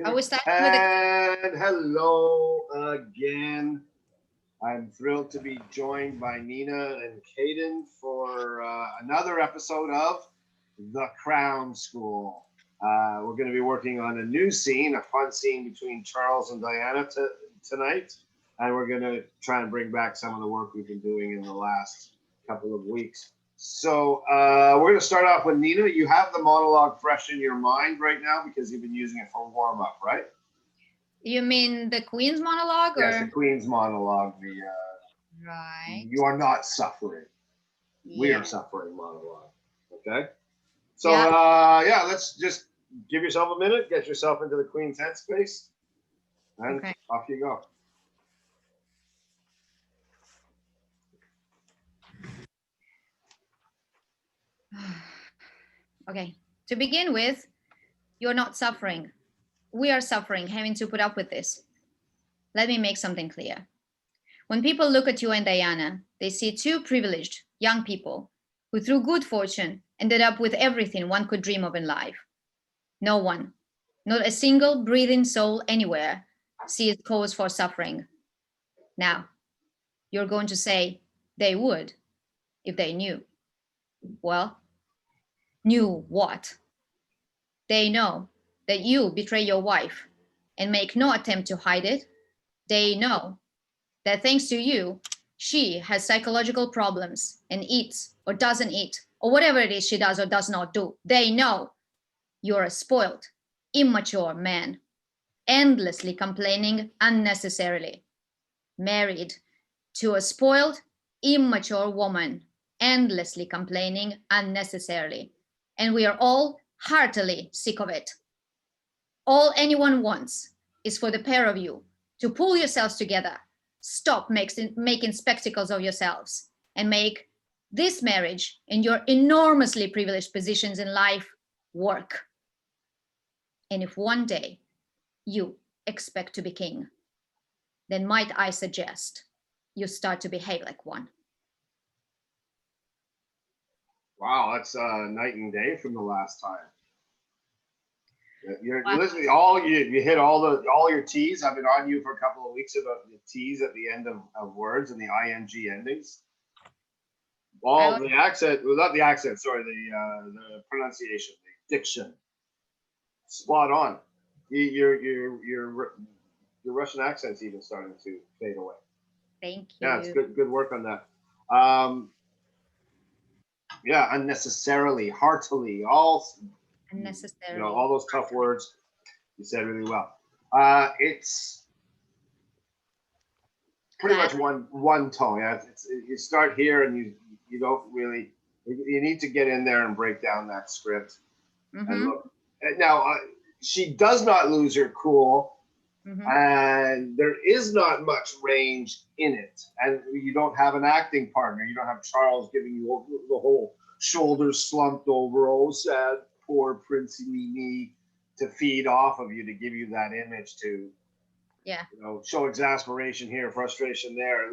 Are we starting with And hello again. I'm thrilled to be joined by Nina and Kaedan for another episode of The Crown School. We're going to be working on a new scene, a fun scene between Charles and Diana tonight. And we're going to try and bring back some of the work we've been doing in the last couple of weeks. So we're going to start off with Nina. You have the monologue fresh in your mind right now because you've been using it for warm up, right? You mean the Queen's monologue? Yes, or? the Queen's monologue. Right. You are not suffering. Yeah. We are suffering monologue. Okay. So let's just give yourself a minute, get yourself into the Queen's headspace, and off you go. Okay. To begin with, you're not suffering. We are suffering, having to put up with this. Let me make something clear. When people look at you and Diana, they see two privileged young people who, through good fortune, ended up with everything one could dream of in life. No one, not a single breathing soul anywhere, sees cause for suffering. Now, you're going to say they would if they knew. Well, knew what? They know that you betray your wife and make no attempt to hide it. They know that thanks to you, she has psychological problems and eats or doesn't eat or whatever it is she does or does not do. They know you're a spoiled, immature man, endlessly complaining unnecessarily, married to a spoiled, immature woman, endlessly complaining unnecessarily. And we are all heartily sick of it. All anyone wants is for the pair of you to pull yourselves together, stop making spectacles of yourselves, and make this marriage and your enormously privileged positions in life work. And if one day you expect to be king, then might I suggest you start to behave like one. Wow, that's night and day from the last time. You're listening. You hit all your T's. I've been on you for a couple of weeks about the T's at the end of words and the ing endings. All the accent, well, not the accent. Sorry, the pronunciation, the diction. Spot on. Your Russian accent's even starting to fade away. Thank you. Yeah, it's good work on that. Unnecessarily, heartily, all unnecessarily. All those tough words you said really well. It's pretty much one tone. Yeah, you start here and you don't really. You need to get in there and break down that script. Mm-hmm. And look, now she does not lose her cool. Mm-hmm. And there is not much range in it, and you don't have an acting partner. You don't have Charles giving you the whole shoulders slumped over, oh sad poor Princey me, to feed off of you, to give you that image to, show exasperation here, frustration there.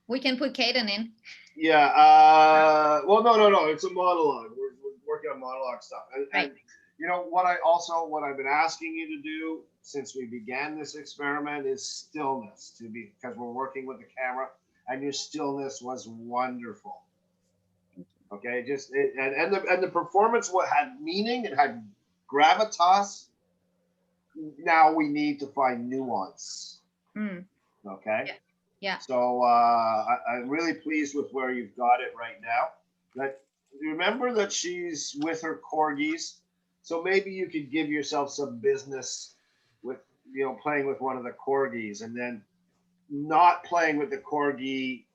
We can put Kaedan in. Yeah. Well, no. It's a monologue. We're working on monologue stuff, and what I've been asking you to do since we began this experiment is stillness, because we're working with the camera, and your stillness was wonderful. Okay, and the performance had meaning, it had gravitas. Now we need to find nuance. Okay. Yeah. So I'm really pleased with where you've got it right now. Remember that she's with her corgis. So maybe you could give yourself some business with, playing with one of the corgis, and then not playing with the corgi,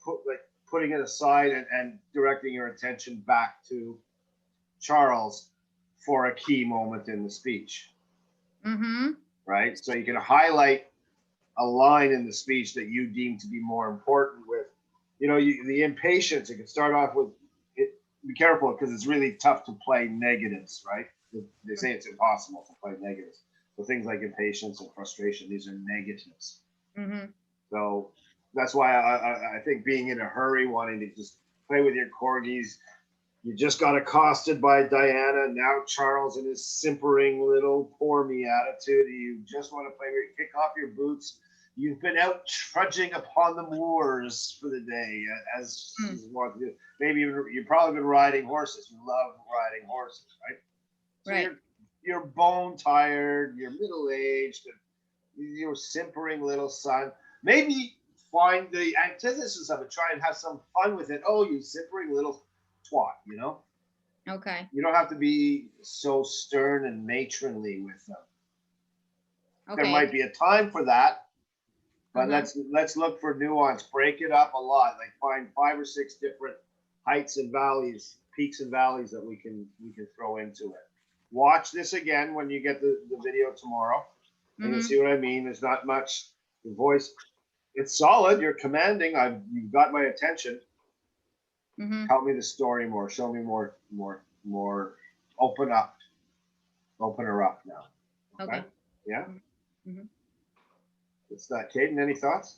putting it aside and directing your attention back to Charles for a key moment in the speech. Mm-hmm. Right? So you can highlight a line in the speech that you deem to be more important with, the impatience. You can start off with it. Be careful, because it's really tough to play negatives, right? They say it's impossible to play negatives. So things like impatience and frustration, these are negatives. Mm-hmm. So that's why I think being in a hurry, wanting to just play with your corgis, You just got accosted by Diana. Now Charles in his simpering little poor me attitude. You just want to play. Kick off your boots. You've been out trudging upon the moors for the day, as you want to do. Maybe you've probably been riding horses. You love riding horses, right? So Right. you're bone tired. You're middle aged. Your simpering little son. Maybe find the antithesis of it. Try and have some fun with it. Oh, you simpering little twat, you know? Okay. You don't have to be so stern and matronly with them. Okay. There might be a time for that, but let's look for nuance. Break it up a lot. Like find 5 or 6 different heights and valleys, peaks and valleys that we can throw into it. Watch this again when you get the video tomorrow. And you see what I mean? There's not much. The voice, it's solid. You're commanding. You've got my attention. Tell me the story more. Show me more. Open up. Open her up now. Okay. Yeah. It's that. Kaedan, any thoughts?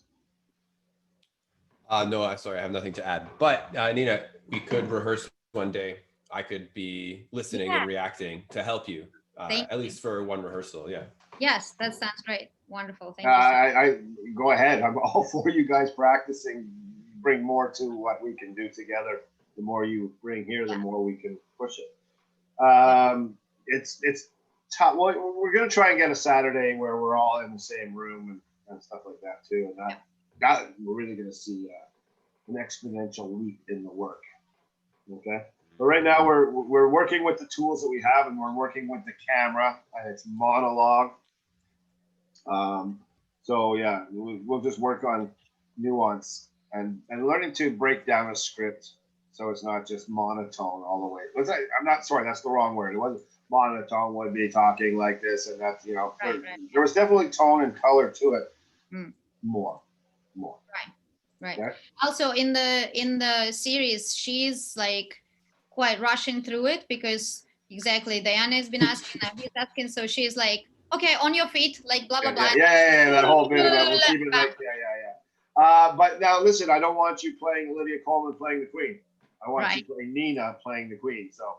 No, sorry, I have nothing to add. But Nina, we could rehearse one day. I could be listening and reacting to help you, at least for one rehearsal. Yeah. Yes, that sounds great. Wonderful. Thank you. I go ahead. I'm all for you guys practicing. Bring more to what we can do together. The more you bring here, the more we can push it. It's tough. Well, we're gonna try and get a Saturday where we're all in the same room and stuff like that too. And that we're really gonna see an exponential leap in the work. Okay. But right now we're working with the tools that we have, and we're working with the camera, and it's monologue. So yeah, we'll just work on nuance and learning to break down a script so it's not just monotone all the way. I'm not sorry, that's the wrong word. It wasn't monotone would be talking like this, and that's there was definitely tone and color to it. More. Right. Okay? Also in the series, she's like quite rushing through it because Diana has been asking, he's asking, so she's like, okay, on your feet, like blah blah blah. Yeah, that whole bit about we'll keep it like but now listen, I don't want you playing Olivia Colman playing the Queen. I want you playing Nina playing the Queen. So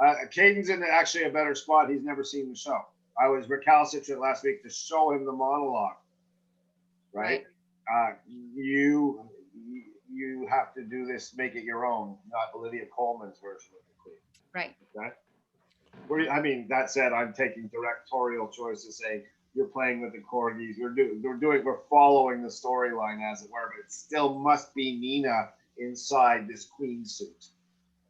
Kaedan's in actually a better spot. He's never seen the show. I was recalcitrant last week to show him the monologue. Right. You have to do this, make it your own, not Olivia Colman's version of the Queen. Right. Okay. I mean, that said, I'm taking directorial choices, saying you're playing with the corgis. We're following the storyline as it were, but it still must be Nina inside this Queen suit.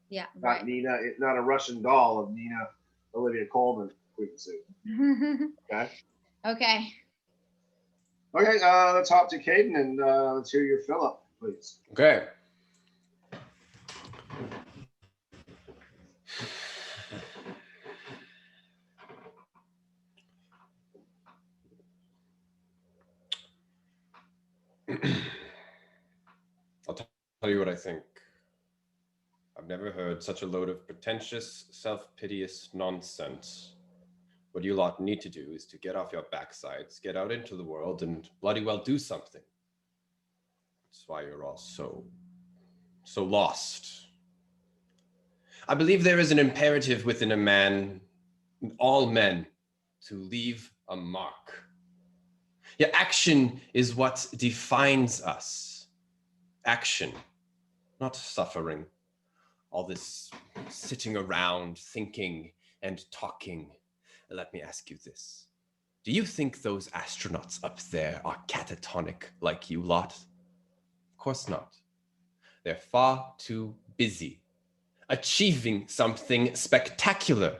Yeah. Not Nina. Not a Russian doll of Nina Olivia Colman Queen suit. Okay. Okay. Okay, let's hop to Kaedan and let's hear your fill-up, please. Okay. I'll tell you what I think. I've never heard such a load of pretentious, self-piteous nonsense. What you lot need to do is to get off your backsides, get out into the world, and bloody well do something. That's why you're all so lost. I believe there is an imperative within a man, all men, to leave a mark. Yeah, action is what defines us. Action, not suffering. All this sitting around, thinking and talking. Let me ask you this. Do you think those astronauts up there are catatonic like you lot? Of course not. They're far too busy, achieving something spectacular.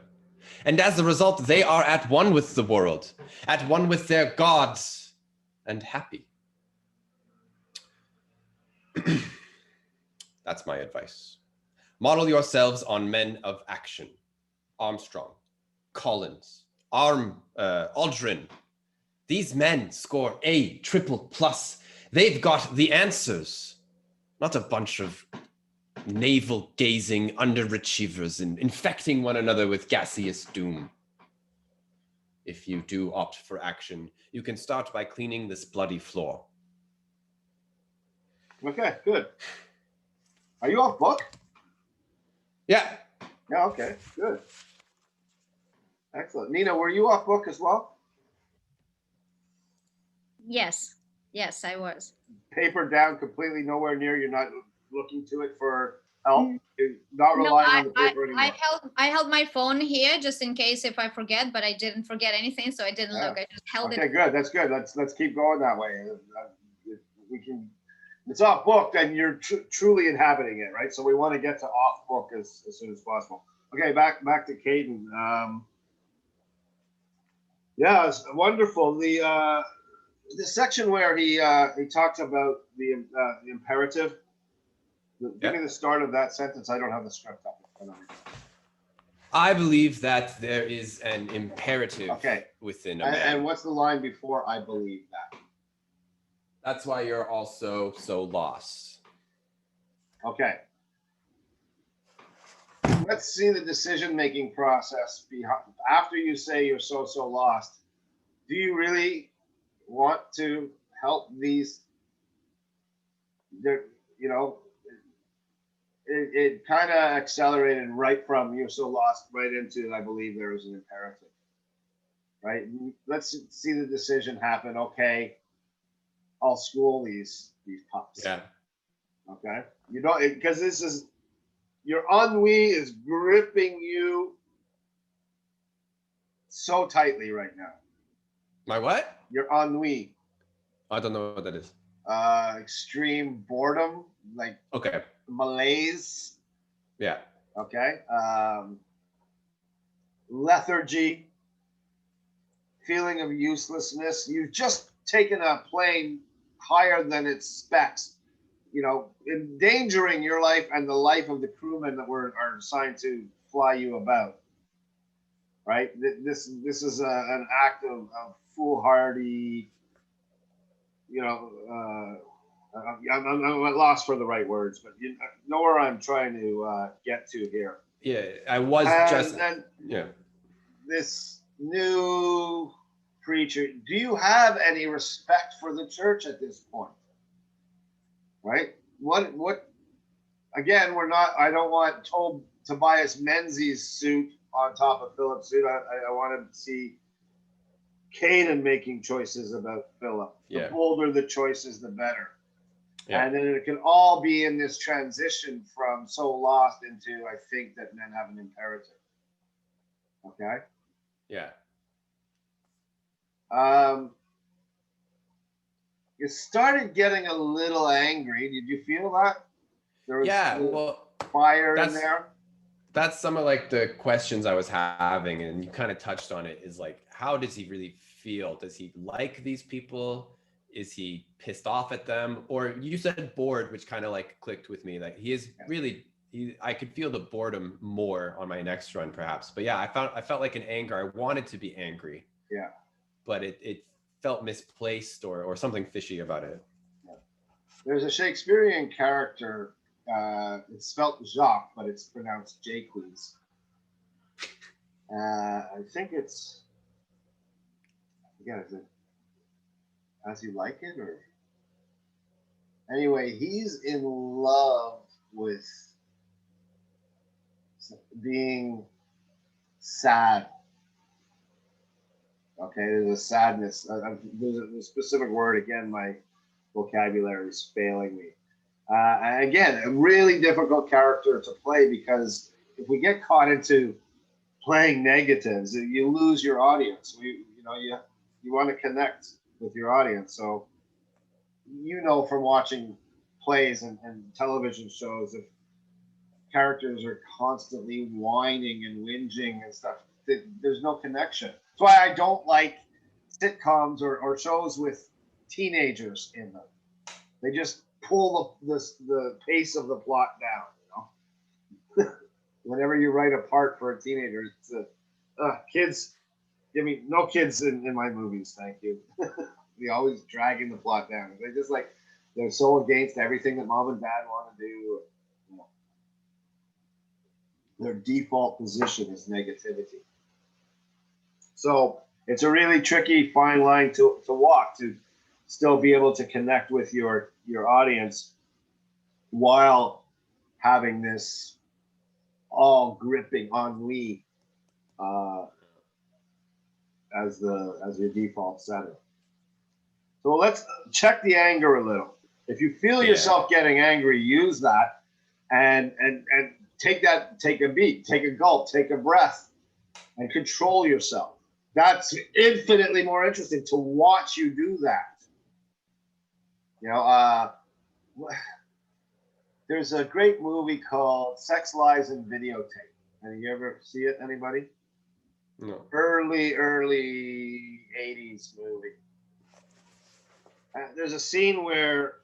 And as a result, they are at one with the world, at one with their gods, and happy. That's my advice. Model yourselves on men of action. Armstrong, Collins, Aldrin. These men score A triple plus. They've got the answers, not a bunch of navel-gazing underachievers and infecting one another with gaseous doom. If you do opt for action, you can start by cleaning this bloody floor. Okay, good. Are you off book? Yeah. Yeah, okay, good. Excellent. Nina, were you off book as well? Yes. Yes, I was. Paper down completely, nowhere near. You're not looking to it for help. Mm. You're not No, relying on the paper I anymore. held my phone here just in case if I forget, but I didn't forget anything, so I didn't Yeah. look. I just held Okay, it. good. That's good. Let's keep going that way. We can. It's off book, then you're truly inhabiting it, right? So we want to get to off book as soon as possible. Okay, back to Kaedan. Yeah, it's wonderful. The section where he talks about the imperative. Give me the start of that sentence. I don't have the script up in front of me. I believe that there is an imperative within a man. And what's the line before I believe that? That's why you're also so lost. Okay. Let's see the decision-making process behind, after you say you're so lost. Do you really want to help these? You know, it kind of accelerated right from you're so lost right into I believe there is an imperative. Right? Let's see the decision happen. Okay, I'll school these pups. Yeah. Okay. You don't, because this is your ennui is gripping you so tightly right now. My what? Your ennui. I don't know what that is. Extreme boredom, like malaise. Yeah. Okay. Lethargy. Feeling of uselessness. You've just taken a plane higher than its specs. You know, endangering your life and the life of the crewmen that are assigned to fly you about. Right? This is an act of foolhardy. You know, I'm at loss for the right words, but you know where I'm trying to get to here. Yeah, I was This new preacher. Do you have any respect for the church at this point? Right? What? Again, we're not. I don't want Tobias Menzies' suit on top of Philip's suit. I want to see Kaedan making choices about Philip. The bolder the choices, the better. Yeah. And then it can all be in this transition from so lost into I think that men have an imperative. Okay. Yeah. You started getting a little angry. Did you feel that? There was fire in there. That's some of like the questions I was having, and you kind of touched on it. Is like, how does he really feel? Does he like these people? Is he pissed off at them? Or you said bored, which kind of like clicked with me. Like he is really. I could feel the boredom more on my next run, perhaps. But yeah, I felt like an anger. I wanted to be angry. Yeah. But it felt misplaced or something fishy about it. Yeah. There's a Shakespearean character. It's spelled Jacques, but it's pronounced Jacques. I think it's. Again, is it As You Like It or? Anyway, he's in love with being sad. Okay, there's a sadness. There's a specific word. Again, my vocabulary is failing me. And again, a really difficult character to play because if we get caught into playing negatives, you lose your audience. You want to connect with your audience. So, from watching plays and television shows, if characters are constantly whining and whinging and stuff, there's no connection. That's why I don't like sitcoms or shows with teenagers in them. They just pull the pace of the plot down. Whenever you write a part for a teenager, it's kids. I mean, no kids in my movies, thank you. They always dragging the plot down. They're so against everything that mom and dad want to do. Their default position is negativity. So it's a really tricky fine line to walk to still be able to connect with your audience while having this all gripping ennui as your default setting. So let's check the anger a little. If you feel yourself getting angry, use that and take a beat, take a gulp, take a breath, and control yourself. That's infinitely more interesting to watch you do that. You know, there's a great movie called Sex, Lies, and Videotape. Have you ever see it, anybody? No. Early 80s movie. There's a scene where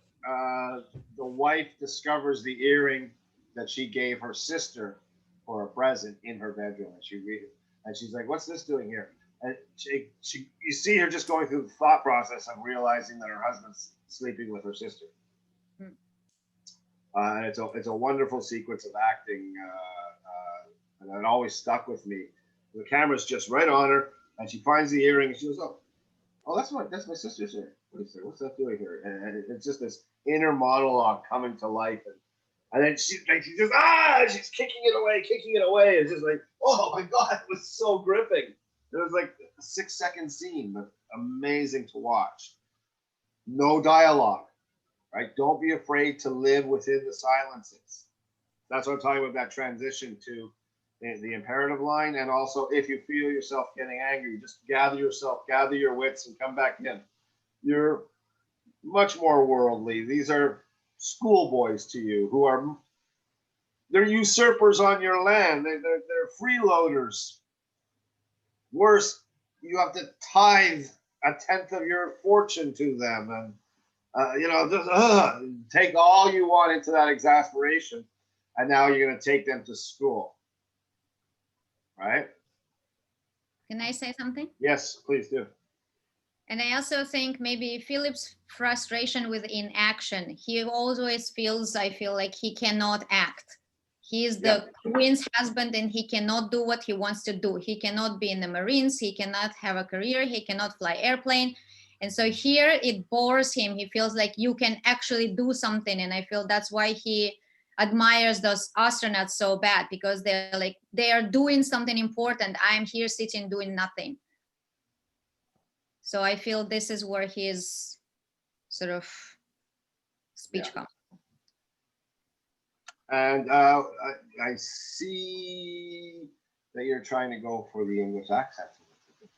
the wife discovers the earring that she gave her sister for a present in her bedroom, and she reads it, and she's like, "What's this doing here?" And you see her just going through the thought process of realizing that her husband's sleeping with her sister. And it's a wonderful sequence of acting, and it always stuck with me. The camera's just right on her, and she finds the earring, and she goes, "Oh, that's my sister's earring. What's that doing here?" And it's just this inner monologue coming to life, and then she's just she's kicking it away. It's just like, oh my God, it was so gripping. It was like a 6-second scene, but amazing to watch. No dialogue, right? Don't be afraid to live within the silences. That's what I'm talking about, that transition to the imperative line. And also, if you feel yourself getting angry, just gather your wits and come back in. You're much more worldly. These are schoolboys to you they're usurpers on your land. They're freeloaders. Worse, you have to tithe 1/10 of your fortune to them, and just take all you want into that exasperation, and now you're going to take them to school, right? Can I say something? Yes, please do. And I also think maybe Philip's frustration with inaction. He always feels, I feel like he cannot act. He is the queen's husband and he cannot do what he wants to do. He cannot be in the Marines. He cannot have a career. He cannot fly airplane. And so here it bores him. He feels like you can actually do something. And I feel that's why he admires those astronauts so bad, because they're like, they are doing something important. I'm here sitting doing nothing. So I feel this is where his sort of speech comes. And I see that you're trying to go for the English accent.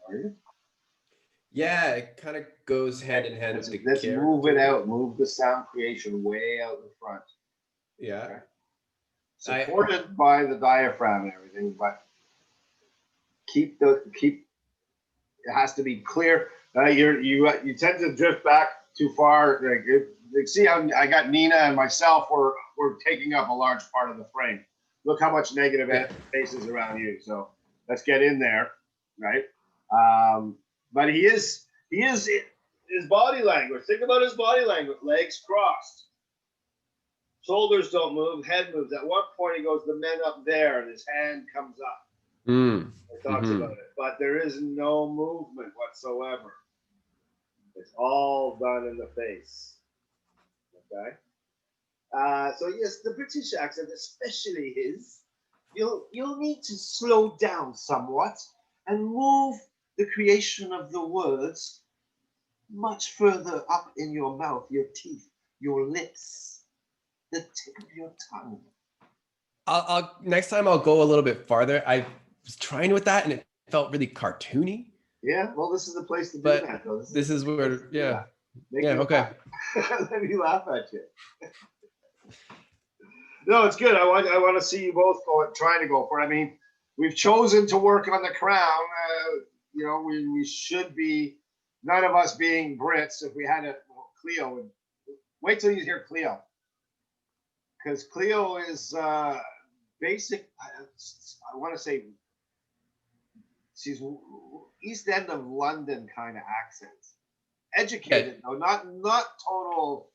Are you? Yeah, it kind of goes hand in hand with the Let's character. move it out. Move the sound creation way out in front. Yeah. Okay? Supported by the diaphragm and everything, but keep. It has to be clear. You tend to drift back too far. See how I got Nina and myself. We're taking up a large part of the frame. Look how much negative space is around you. So let's get in there, right? But he is his body language. Think about his body language. Legs crossed, shoulders don't move, head moves. At one point he goes, "The men up there," and his hand comes up. It talks about it, but there is no movement whatsoever. It's all done in the face. Okay. So yes, the British accent, especially his, you'll need to slow down somewhat and move the creation of the words much further up in your mouth, your teeth, your lips, the tip of your tongue. I'll next time I'll go a little bit farther. I was trying with that and it felt really cartoony. Yeah, well, this is the place to do that, though. This is where, yeah. Okay. Let me laugh at you. No, it's good. I want to see you both trying to go for it. I mean, we've chosen to work on the crown. We should be, none of us being Brits. If we had Cleo would wait till you hear Cleo, because Cleo is basic. I want to say she's East End of London kind of accents. Educated though, not total.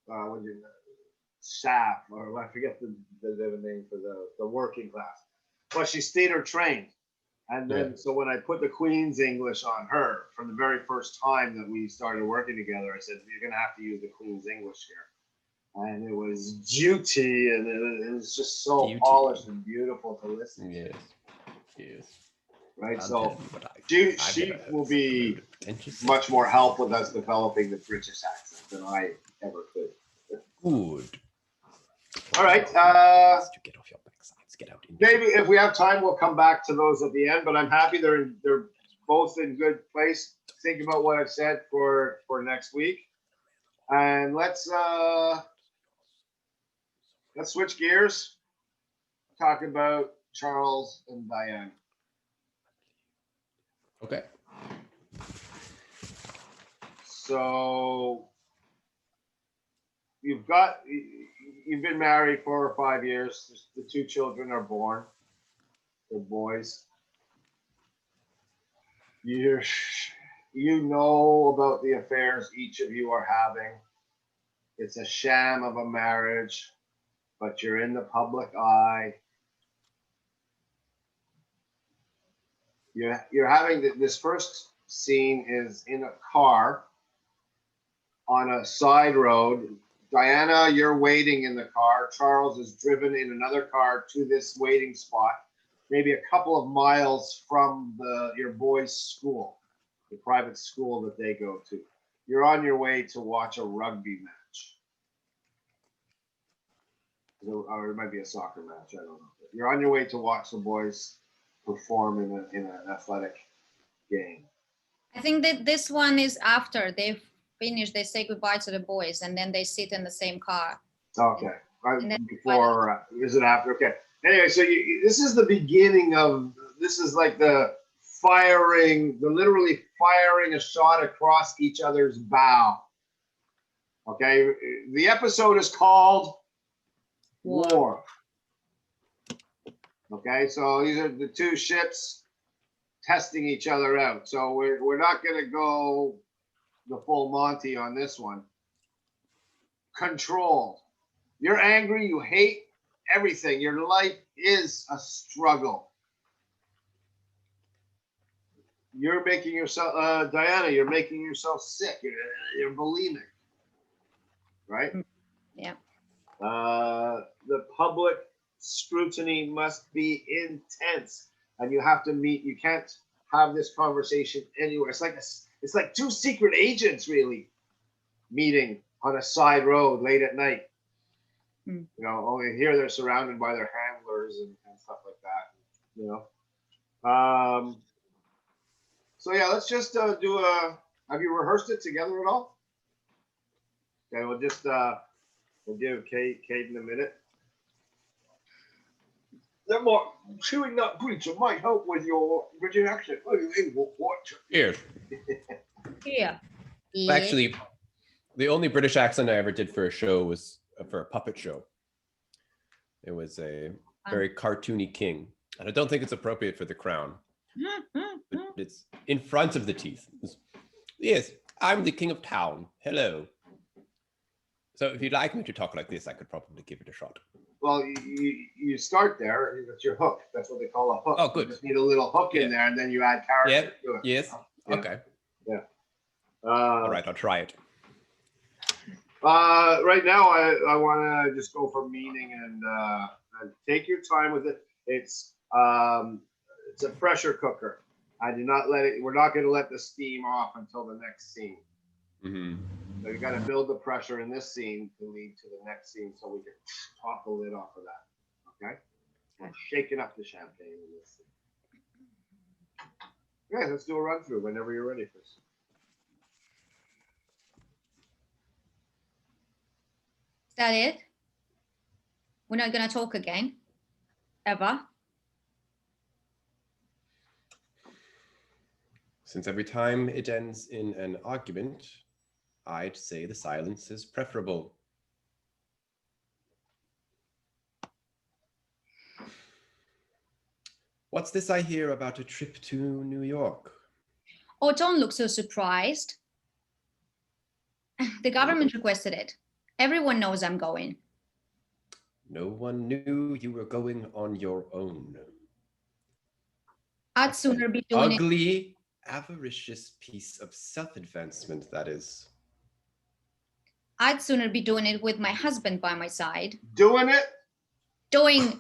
What do you? Staff, or I forget the name for the working class, but she's theater trained. And then so when I put the Queen's English on her from the very first time that we started working together, I said, you're gonna have to use the Queen's English here. and it was duty, and it was just so polished and beautiful to listen to. Yes, yes. Right, I'll so tell you what she will be much more help with us developing the British accent than I ever could. Good. All right. Get off your backsides. Get out. Maybe if we have time, we'll come back to those at the end. But I'm happy they're both in good place. Think about what I've said for next week, and let's switch gears. Talk about Charles and Diane. Okay. So you've been married 4 or 5 years. The 2 children are born. They're boys. You know about the affairs each of you are having. It's a sham of a marriage, but you're in the public eye. You're having this first scene is in a car on a side road. Diana, you're waiting in the car. Charles is driven in another car to this waiting spot, maybe a couple of miles from your boys' school, the private school that they go to. You're on your way to watch a rugby match. Or it might be a soccer match, I don't know. You're on your way to watch the boys perform in an athletic game. I think that this one is after they've finished, they say goodbye to the boys, and then they sit in the same car. Okay. Before, is it after? Okay. Anyway, so this is the beginning of, this is like the literally firing a shot across each other's bow. Okay. The episode is called War. Okay. So these are the 2 ships testing each other out. So we're not going to go the full Monty on this one. Control. You're angry. You hate everything. Your life is a struggle. You're making yourself, Diana, you're making yourself sick. You're bulimic. Right? Yeah. The public scrutiny must be intense. And you have to meet, you can't have this conversation anywhere. It's like 2 secret agents really meeting on a side road late at night. You know, only here they're surrounded by their handlers and stuff like that. You know. So yeah, let's just have you rehearsed it together at all? Okay, we'll just we'll give Kaedan a minute. That chewing nut preacher might help with your British accent. What? Here. Yeah. Actually, the only British accent I ever did for a show was for a puppet show. It was a very cartoony king. And I don't think it's appropriate for the crown. But it's in front of the teeth. Yes, I'm the king of town. Hello. So if you'd like me to talk like this, I could probably give it a shot. Well, you start there. That's your hook. That's what they call a hook. Oh, good. You just need a little hook in there, and then you add character to it. Yes. Yeah. Okay. Yeah. All right, I'll try it. Right now, I want to just go for meaning and take your time with it. It's a pressure cooker. I did not let it. We're not going to let the steam off until the next scene. Mm-hmm. So you got to build the pressure in this scene to lead to the next scene, so we can pop the lid off of that. Okay. I'm shaking up the champagne in this scene. Yeah, let's do a run through whenever you're ready, Chris. Is that it? We're not going to talk again? Ever? Since every time it ends in an argument, I'd say the silence is preferable. What's this I hear about a trip to New York? Oh, don't look so surprised. The government requested it. Everyone knows I'm going. No one knew you were going on your own. I'd sooner be doing it. Ugly, avaricious piece of self-advancement, that is. I'd sooner be doing it with my husband by my side. Doing it? Doing.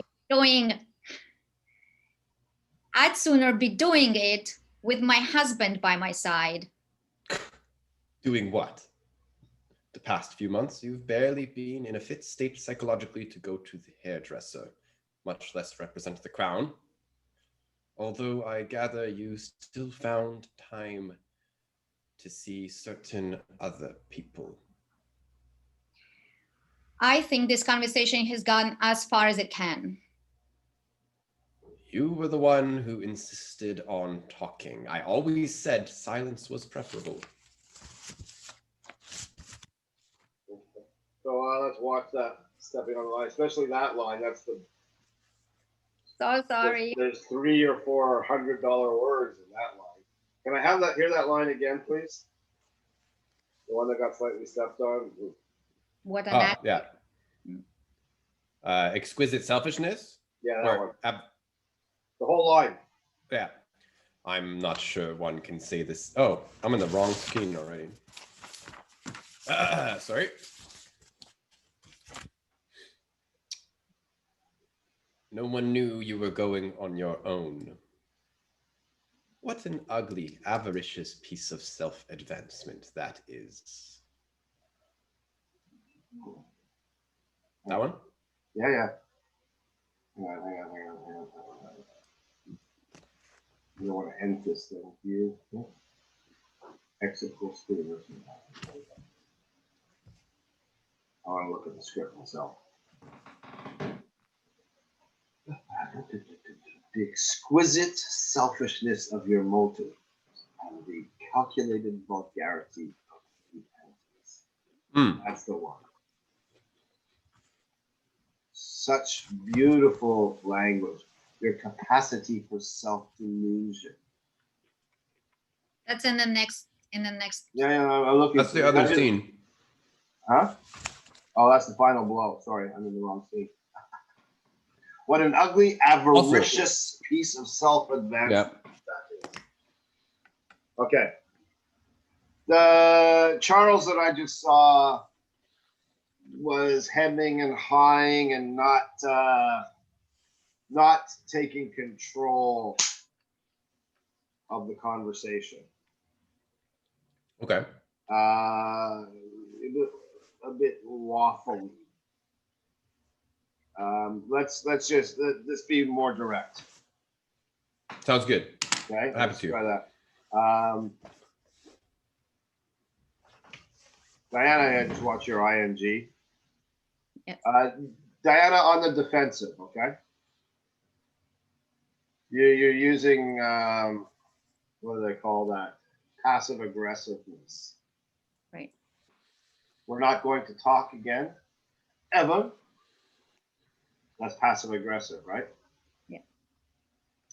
I'd sooner be doing it with my husband by my side. Doing what? The past few months, you've barely been in a fit state psychologically to go to the hairdresser, much less represent the crown. Although I gather you still found time to see certain other people. I think this conversation has gone as far as it can. You were the one who insisted on talking. I always said silence was preferable. So let's watch that stepping on the line, especially that line. That's the. So sorry. There's $300 or $400 words in that line. Can I have that? Hear that line again, please? The one that got slightly stepped on. What an act. Yeah. Exquisite selfishness. Yeah, that Or, one. The whole line. Yeah. I'm not sure one can say this. Oh, I'm in the wrong screen already. Sorry. No one knew you were going on your own. What an ugly, avaricious piece of self-advancement that is. That one? Yeah. Hang on. You don't want to end this thing, do you? Exit full screen. I want to look at the script myself. The exquisite selfishness of your motive and the calculated vulgarity of the entities. That's the one. Such beautiful language. Your capacity for self-delusion. That's in the next. Yeah, I'm looking. That's the other scene. Huh? Oh, that's the final blow. Sorry, I'm in the wrong scene. What an ugly, avaricious piece of self-advancement that is. Okay. The Charles that I just saw was hemming and hawing and not taking control of the conversation. Okay. A bit waffly. Let's be more direct. Sounds good. Okay, Happy to try that. Diana, I just watch your ING. Yes. Diana on the defensive. Okay. You're using what do they call that? Passive aggressiveness. Right. We're not going to talk again, ever. That's passive aggressive, right? Yeah.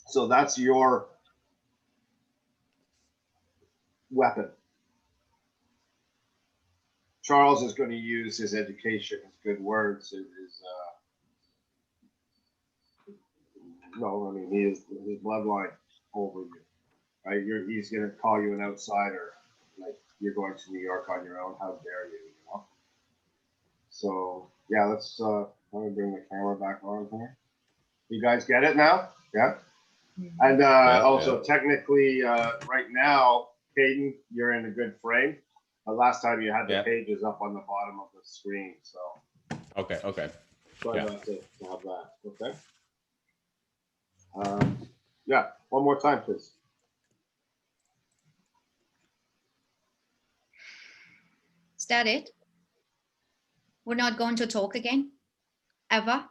So that's your weapon. Charles is going to use his education, his good words, his his bloodline over you, right? He's going to call you an outsider, like you're going to New York on your own. How dare you? You know. So yeah, let's let me bring the camera back on here. You guys get it now? Yeah. And also technically, right now, Kaedan, you're in a good frame. Last time you had the pages up on the bottom of the screen, so. Okay. Try not to have that. Okay. Yeah. One more time, please. Is that it? We're not going to talk again? Ever?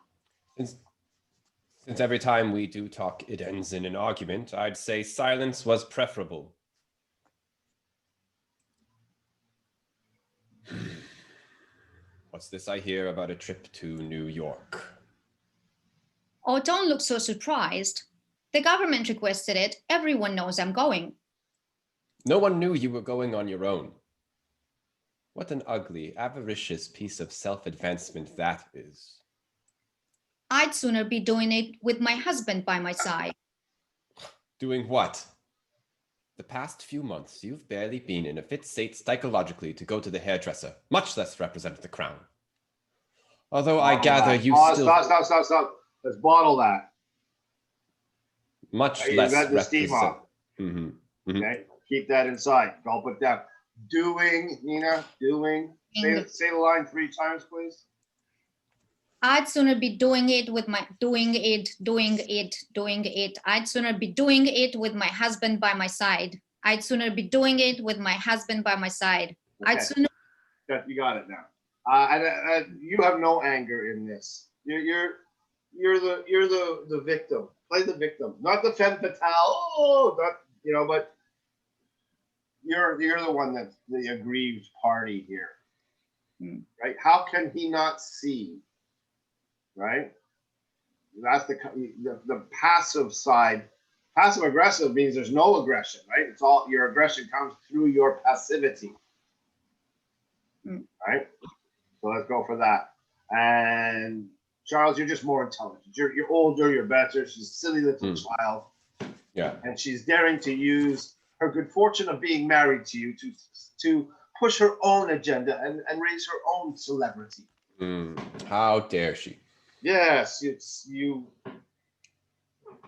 Since every time we do talk, it ends in an argument, I'd say silence was preferable. What's this I hear about a trip to New York? Oh, don't look so surprised. The government requested it. Everyone knows I'm going. No one knew you were going on your own. What an ugly, avaricious piece of self-advancement that is. I'd sooner be doing it with my husband by my side. Doing what? The past few months, you've barely been in a fit state psychologically to go to the hairdresser, much less represent the crown. Although I gather you still... Stop. Let's bottle that. Much You less got the steam represent... off. Okay, keep that inside. Gulp it down. Doing, Nina, doing. Say the line 3 times, please. I'd sooner be doing it with my doing it. I'd sooner be doing it with my husband by my side. I'd sooner be doing it with my husband by my side. Okay. I'd sooner. You got it now. You have no anger in this. You're the victim. Play the victim, not the femme fatale. Oh, not but you're the one that's the aggrieved party here, right? How can he not see? Right? That's the passive side. Passive aggressive means there's no aggression, right? It's all your aggression comes through your passivity, right? So let's go for that. And Charles, you're just more intelligent. You're older. You're better. She's a silly little child. Yeah. And she's daring to use her good fortune of being married to you to push her own agenda and raise her own celebrity. How dare she? Yes, it's you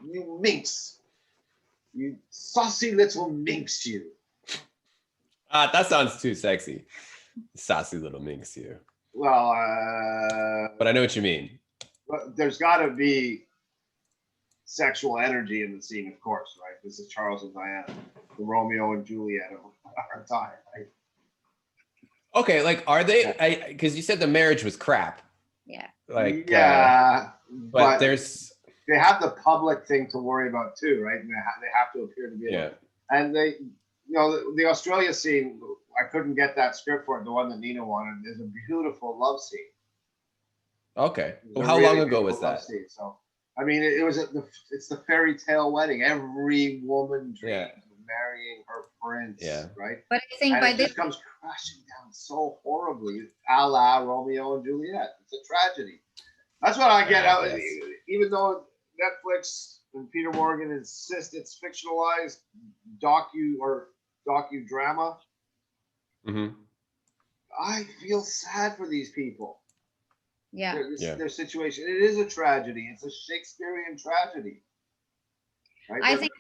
minx. You saucy little minx, you. That sounds too sexy. Sassy little minx here. Well, but I know what you mean. There's got to be sexual energy in the scene, of course, right? This is Charles and Diana, the Romeo and Juliet of our time, right? Okay, like, are they? Because you said the marriage was crap. Yeah. Like, but there's they have the public thing to worry about too, right? And they have to appear to be. Yeah. And they, the Australia scene, I couldn't get that script for it. The one that Nina wanted is a beautiful love scene. Okay. Well, how long ago was that? So, I mean, it's the fairy tale wedding. Every woman dreams of marrying her prince, right? But I think it just comes crashing down so horribly, a la Romeo and Juliet. It's a tragedy. That's what I get out. Yes. Even though Netflix and Peter Morgan insist it's fictionalized docudrama, I feel sad for these people. Yeah. Their situation. It is a tragedy. It's a Shakespearean tragedy. Right? I think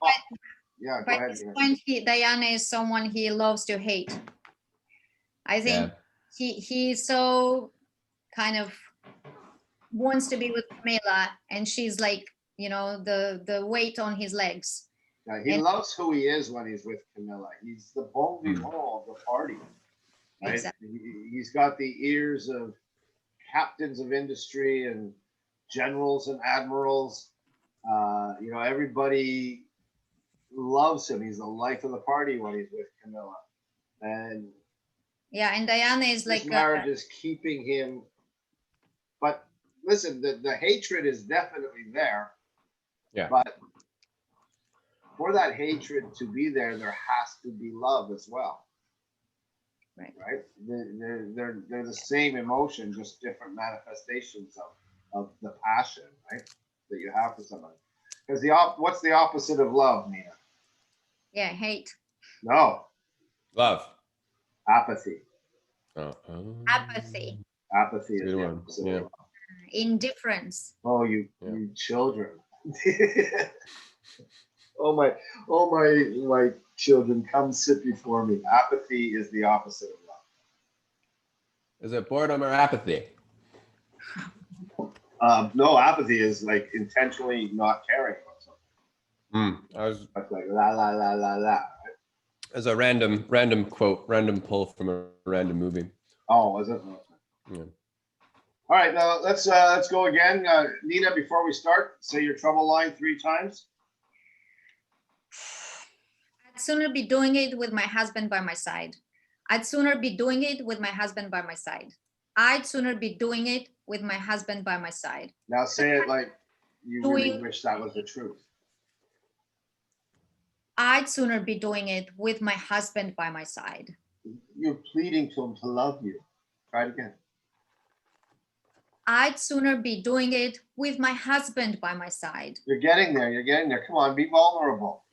by this point, Diana is someone he loves to hate. I think he's so kind of wants to be with Camilla, and she's like, the weight on his legs. Yeah, he loves who he is when he's with Camilla. He's the bon vivant of the party. Right? Exactly. He's got the ears of captains of industry and generals and admirals. Everybody loves him. He's the life of the party when he's with Camilla. And Diana is this marriage is keeping him. But listen, the hatred is definitely there. Yeah. But for that hatred to be there has to be love as well. Right? They're the same emotion, just different manifestations of the passion, right? That you have for somebody. Because what's the opposite of love, Nina? Yeah, hate. No. Love. Apathy. Apathy. Apathy is the opposite of love. Indifference. Oh, you children. Oh my children, come sit before me. Apathy is the opposite of love. Is it boredom or apathy? No, apathy is like intentionally not caring about something. That's like la la la la la. Right? As a random quote, random pull from a random movie. Oh, is it? Yeah. All right, now let's go again. Nina, before we start, say your trouble line 3 times. I'd sooner be doing it with my husband by my side. I'd sooner be doing it with my husband by my side. I'd sooner be doing it with my husband by my side. Now say it like you really wish that was the truth. I'd sooner be doing it with my husband by my side. You're pleading to him to love you. Try it again. I'd sooner be doing it with my husband by my side. You're getting there. Come on, be vulnerable.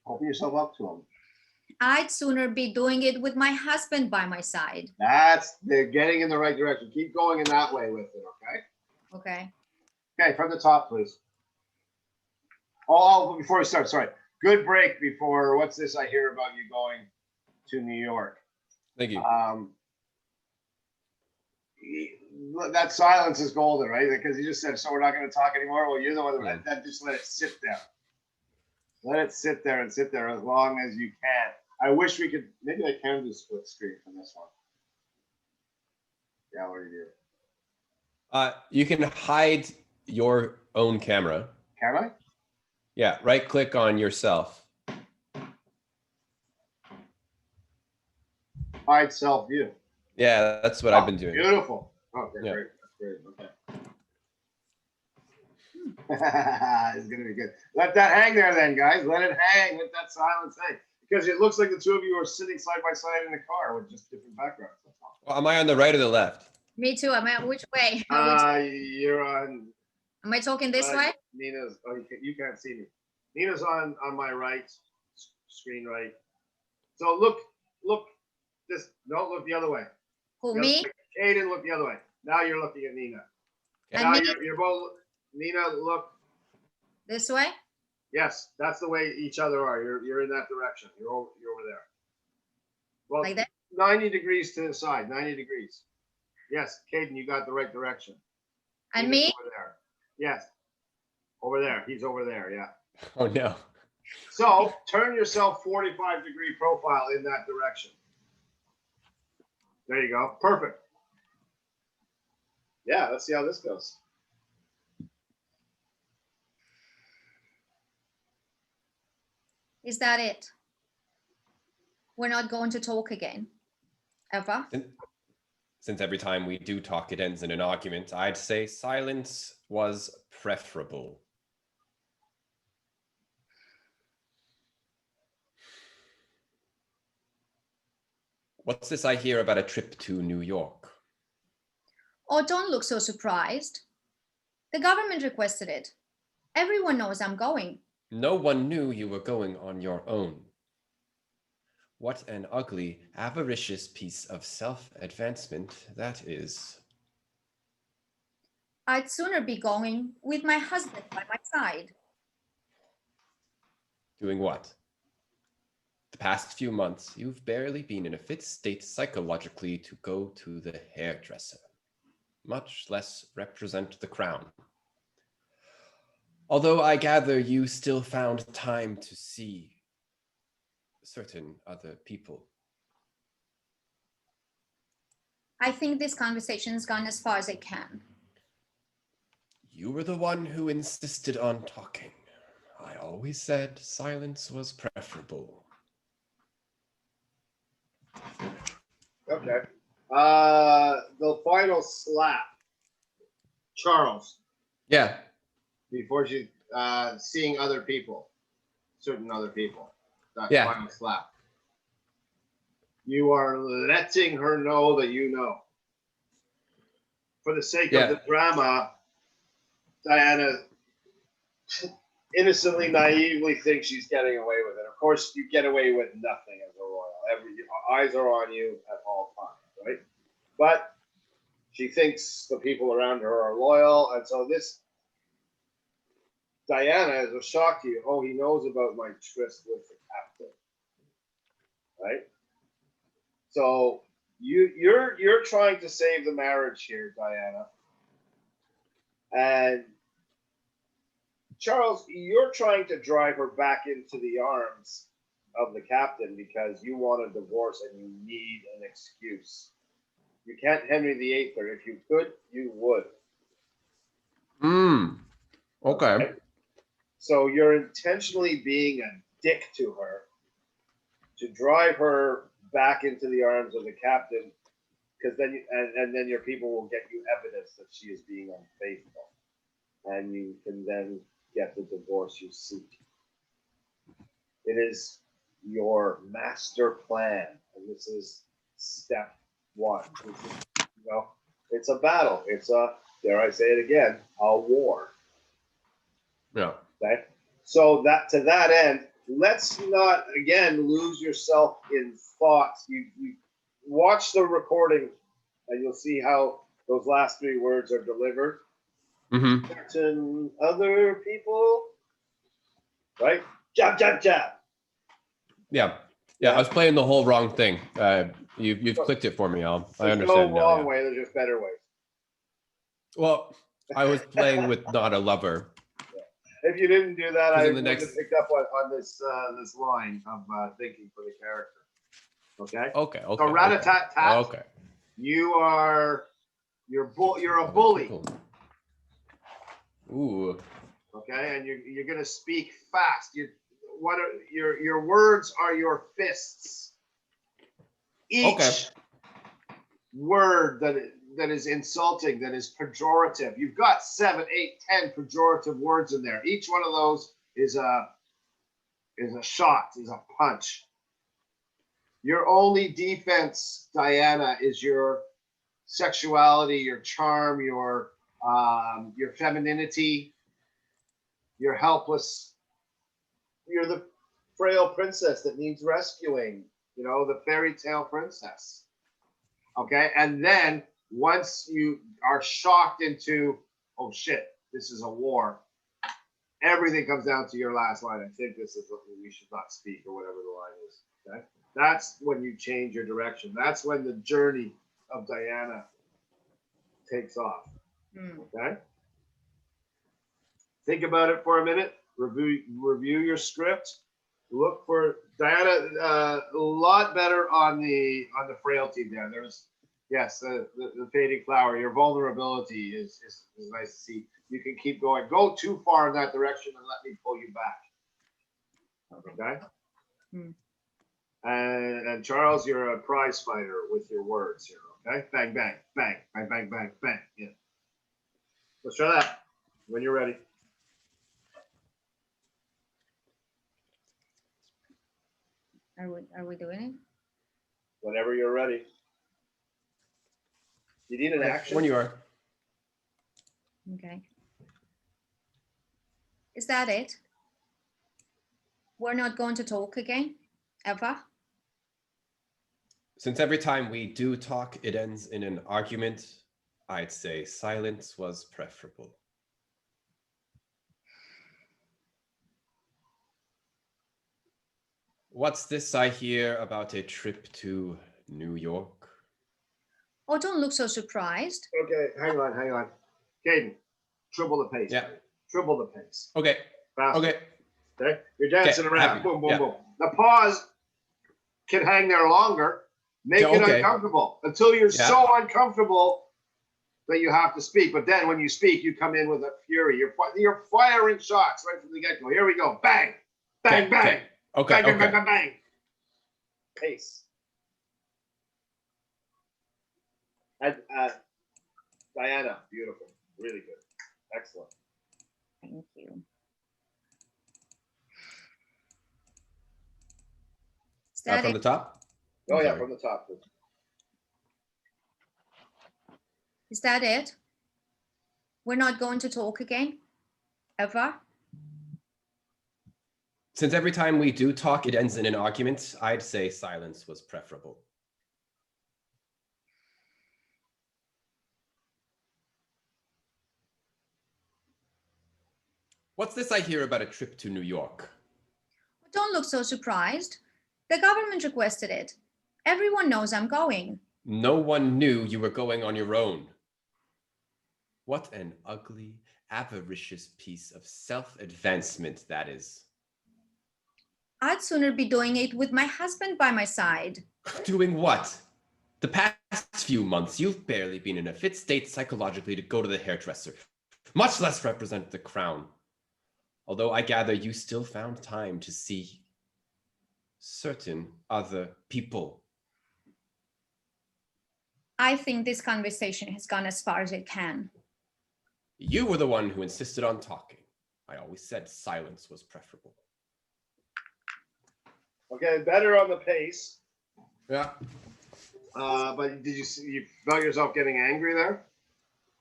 Open yourself up to him. I'd sooner be doing it with my husband by my side. They're getting in the right direction. Keep going in that way with it, okay? Okay. Okay, from the top, please. Oh, before we start, sorry. Good break before, what's this I hear about you going to New York? Thank you. That silence is golden, right? Because you just said, so we're not going to talk anymore. Well, you're the one that just let it sit there. Let it sit there and sit there as long as you can. I wish we could, maybe I can do split screen from this one. Yeah, what do you do? You can hide your own camera. Can I? Yeah, right click on yourself. Hide self view. Yeah, that's what I've been doing. Beautiful. Okay, Yeah. great. That's great. Okay. It's gonna be good. Let that hang there, then, guys. Let it hang. Let that silence hang, because it looks like the two of you are sitting side by side in a car with just different backgrounds. Well, am I on the right or the left? Me too. I'm at which way? You're on. Am I talking this way? Nina's. Oh, you can't see me. Nina's on my right screen, right. So look. This. Don't look the other way. Who, me? Kaedan, look the other way. Now you're looking at Nina. And now me? you're both. Nina, look. This way? Yes, that's the way each other are. You're in that direction. You're over there. Well, Like that? 90 degrees to the side. 90 degrees. Yes, Kaedan, you got the right direction. And Nina's me? over there. Yes. Over there. He's over there. Yeah. Oh no. So turn yourself 45-degree profile in that direction. There you go. Perfect. Yeah, let's see how this goes. Is that it? We're not going to talk again, ever? Since every time we do talk, it ends in an argument, I'd say silence was preferable. What's this I hear about a trip to New York? Oh, don't look so surprised. The government requested it. Everyone knows I'm going. No one knew you were going on your own. What an ugly, avaricious piece of self-advancement that is. I'd sooner be going with my husband by my side. Doing what? The past few months, you've barely been in a fit state psychologically to go to the hairdresser, much less represent the crown. Although I gather you still found time to see certain other people. I think this conversation has gone as far as it can. You were the one who insisted on talking. I always said silence was preferable. Okay. The final slap. Charles. Yeah. Before she seeing other people, certain other people. That final slap. You are letting her know that you know. For the sake of the drama, Diana innocently, naively thinks she's getting away with it. Of course, you get away with nothing as a royal. Eyes are on you at all times, right? But she thinks the people around her are loyal, and so this Diana is a shock to you. Oh, he knows about my tryst with the captain, right? So you're trying to save the marriage here, Diana, and Charles, you're trying to drive her back into the arms of the captain because you want a divorce and you need an excuse. You can't Henry VIII her. If you could, you would. Okay. So you're intentionally being a dick to her to drive her back into the arms of the captain, because then and then your people will get you evidence that she is being unfaithful, and you can then get the divorce you seek. It is your master plan, and this is step one. This is, it's a battle. It's a, dare I say it again, a war. Yeah. Okay. So that to that end, let's not again lose yourself in thoughts. You watch the recording and you'll see how those last three words are delivered. Mm-hmm. Certain other people, right? Jab, jab, jab. Yeah. I was playing the whole wrong thing. You've clicked it for me, Al. I understand no now. wrong way. There's just better ways. Well, I was playing with not a lover. If you didn't do that, I would have next... picked up on this this line of thinking for the character. Okay. Okay. So rat-a-tat-tat. Okay. You're a bully. Ooh. Okay, and you're gonna speak fast. Your words are your fists. Each word that is insulting, that is pejorative. You've got 7, 8, 10 pejorative words in there. Each one of those is a shot, is a punch. Your only defense, Diana, is your sexuality, your charm, your femininity. You're helpless. You're the frail princess that needs rescuing. You know, the fairy tale princess. Okay, and then once you are shocked into, oh shit, this is a war, everything comes down to your last line. I think this is what we should not speak, or whatever the line is. Okay, that's when you change your direction. That's when the journey of Diana takes off. Okay, think about it for a minute. Review your script. Look for Diana. A lot better on the frailty there. There's the fading flower. Your vulnerability is nice to see. You can keep going. Go too far in that direction and let me pull you back. Okay. And Charles, you're a prize fighter with your words here. Okay. Bang bang bang bang bang bang bang. Yeah. Let's try that when you're ready. Are we doing it? Whenever you're ready. You need an action? When you are. Okay. Is that it? We're not going to talk again? Ever? Since every time we do talk, it ends in an argument, I'd say silence was preferable. What's this I hear about a trip to New York? Oh, don't look so surprised. Okay, hang on. Kaedan, triple the pace. Yeah. Triple the pace. Okay. Faster. Okay. You're dancing around. Happy. Boom, boom, boom. The pause can hang there longer. Make it uncomfortable until you're so uncomfortable that you have to speak. But then when you speak, you come in with a fury. You're firing shots right from the get-go. Here we go. Bang. Bang, bang. Okay. Bang, bang, bang, bang. Pace. And Diana, beautiful. Really good. Excellent. Thank you. From the top? Oh, yeah, from the top. Is that it? We're not going to talk again? Ever? Since every time we do talk, it ends in an argument, I'd say silence was preferable. What's this I hear about a trip to New York? Don't look so surprised. The government requested it. Everyone knows I'm going. No one knew you were going on your own. What an ugly, avaricious piece of self-advancement that is. I'd sooner be doing it with my husband by my side. Doing what? The past few months, you've barely been in a fit state psychologically to go to the hairdresser, much less represent the crown. Although I gather you still found time to see certain other people. I think this conversation has gone as far as it can. You were the one who insisted on talking. I always said silence was preferable. Okay, better on the pace. Yeah. But did you felt yourself getting angry there?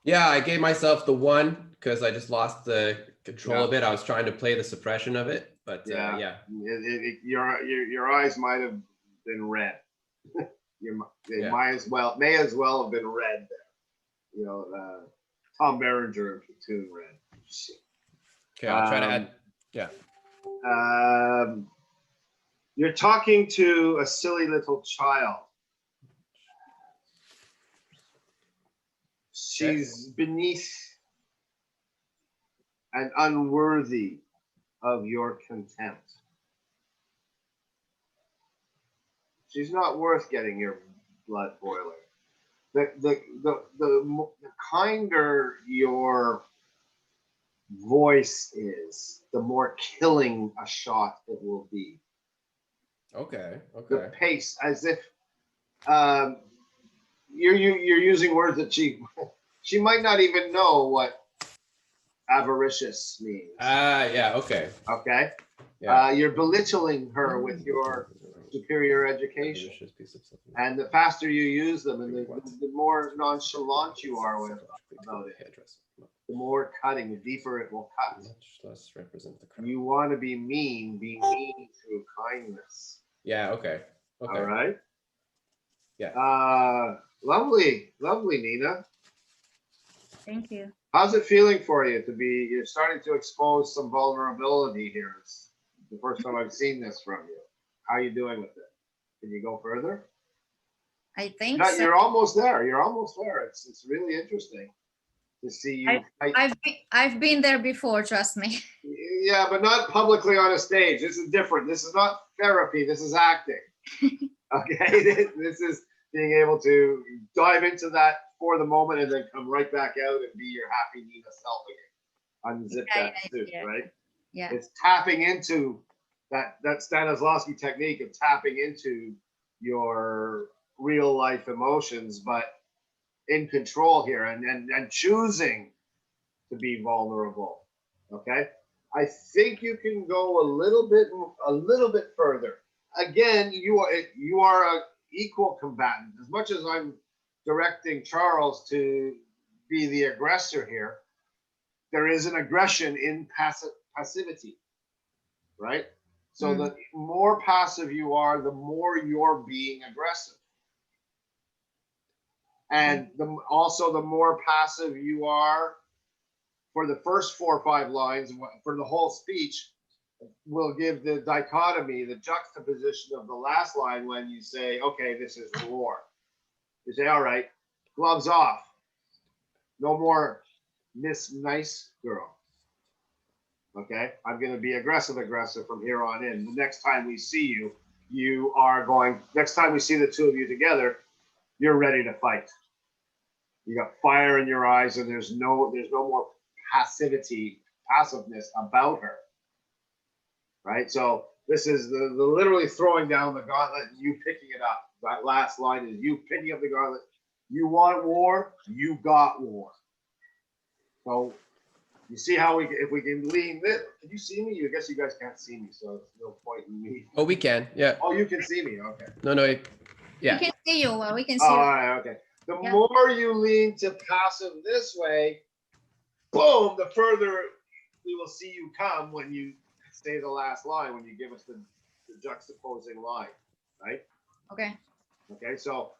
Yeah, I gave myself the 1 because I just lost the control of it. I was trying to play the suppression of it. But Yeah, yeah. Your eyes might have been red. They Yeah. may as well have been red there. Tom Berenger in Platoon red. Okay, I'll try to add. Yeah. You're talking to a silly little child. She's beneath and unworthy of your contempt. She's not worth getting your blood boiling. The kinder your voice is, the more killing a shot it will be. Okay. The pace, as if you're using words that she might not even know what avaricious means. Yeah. Okay. Okay. Yeah. You're belittling her with your superior education, and the faster you use them, and the more nonchalant you are about it, the more cutting, the deeper it will cut. Much less represent the crowd. You want to be mean through kindness. Yeah. Okay. All right. Yeah. Lovely, Nina. Thank you. How's it feeling for you you're starting to expose some vulnerability here? It's the first time I've seen this from you. How are you doing with it? Can you go further? I think so. You're almost there. It's really interesting to see you fight. I've been there before, trust me. Yeah, but not publicly on a stage. This is different. This is not therapy. This is acting. Okay, this is being able to dive into that for the moment and then come right back out and be your happy Nina self again. Unzip that suit, right? Yeah. It's tapping into that Stanislavski technique of tapping into your real life emotions, but in control here and choosing to be vulnerable. Okay, I think you can go a little bit further. Again, you are a equal combatant. As much as I'm directing Charles to be the aggressor here, there is an aggression in passivity, right? So the more passive you are, the more you're being aggressive. And also the more passive you are for the first 4 or 5 lines, for the whole speech, will give the dichotomy, the juxtaposition of the last line when you say, okay, this is war. You say, all right, gloves off. No more Miss Nice Girl. Okay, I'm going to be aggressive from here on in. The next time we see you, next time we see the two of you together, you're ready to fight. You got fire in your eyes, and there's no more passiveness about her. Right? So this is the literally throwing down the gauntlet and you picking it up. That last line is you picking up the gauntlet. You want war, you got war. So you see how if we can lean this. Can you see me? I guess you guys can't see me, so there's no point in me. Oh, we can. Yeah. Oh, you can see me. Okay. No. Yeah. We can see you. Well, we can see you. All right. Okay. The more you lean to passive this way, boom, the further we will see you come when you say the last line, when you give us the juxtaposing line, right? Okay. Okay, so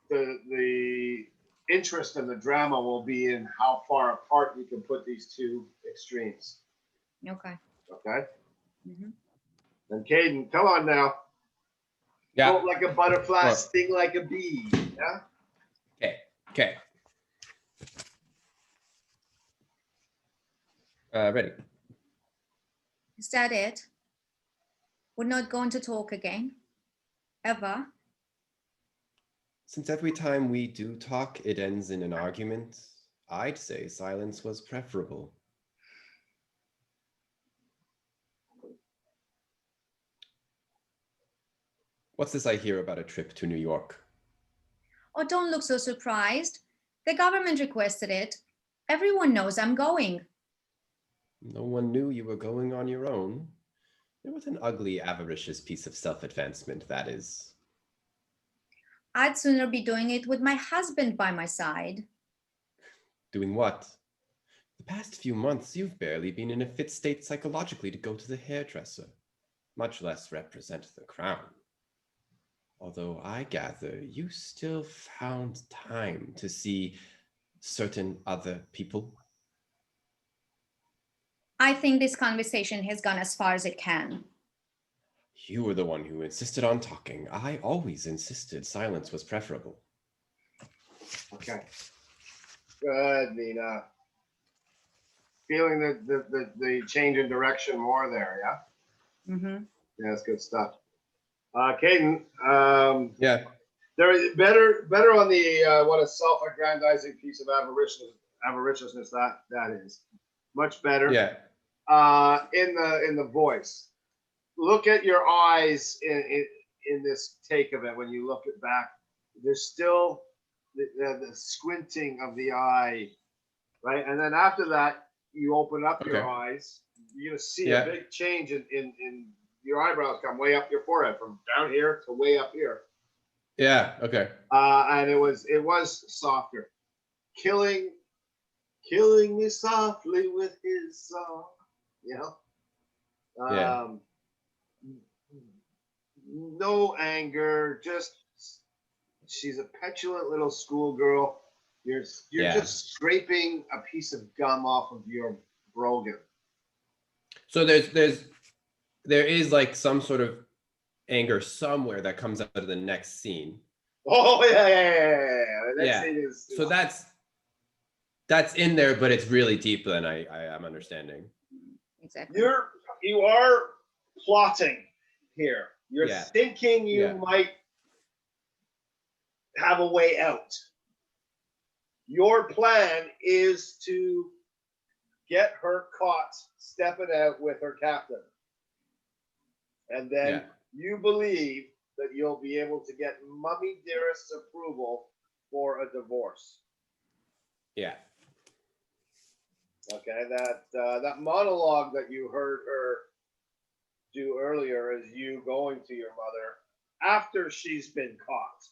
the interest and the drama will be in how far apart you can put these two extremes. Okay. Okay? And Kaedan, come on now. Yeah. Float like a butterfly, sting like a bee. Yeah? Okay. Ready. Is that it? We're not going to talk again? Ever? Since every time we do talk, it ends in an argument, I'd say silence was preferable. What's this I hear about a trip to New York? Oh, don't look so surprised. The government requested it. Everyone knows I'm going. No one knew you were going on your own. It was an ugly, avaricious piece of self-advancement, that is. I'd sooner be doing it with my husband by my side. Doing what? The past few months, you've barely been in a fit state psychologically to go to the hairdresser, much less represent the crown. Although I gather you still found time to see certain other people. I think this conversation has gone as far as it can. You were the one who insisted on talking. I always insisted silence was preferable. Okay. Good, Nina. Feeling the change in direction more there, yeah? Mm-hmm. Yeah, that's good stuff. Kaedan, Yeah. there better on the what a self-aggrandizing piece of avariciousness that is. Much better. Yeah. In the voice. Look at your eyes in this take of it when you look it back. There's still the squinting of the eye, right? And then after that, you open up your eyes. You're gonna see a big change in your eyebrows come way up your forehead from down here to way up here. Yeah. Okay. And it was softer, killing me softly with his song. You know. Yeah. No anger, just she's a petulant little schoolgirl. You're just scraping a piece of gum off of your brogan. So there is like some sort of anger somewhere that comes out of the next scene. Oh yeah. The next scene is so that's in there, but it's really deep than I am understanding. Exactly. You are plotting here. You're thinking you might have a way out. Your plan is to get her caught stepping out with her captain. And then you believe that you'll be able to get Mummy Dearest's approval for a divorce. Yeah. Okay, that monologue that you heard her do earlier is you going to your mother after she's been caught,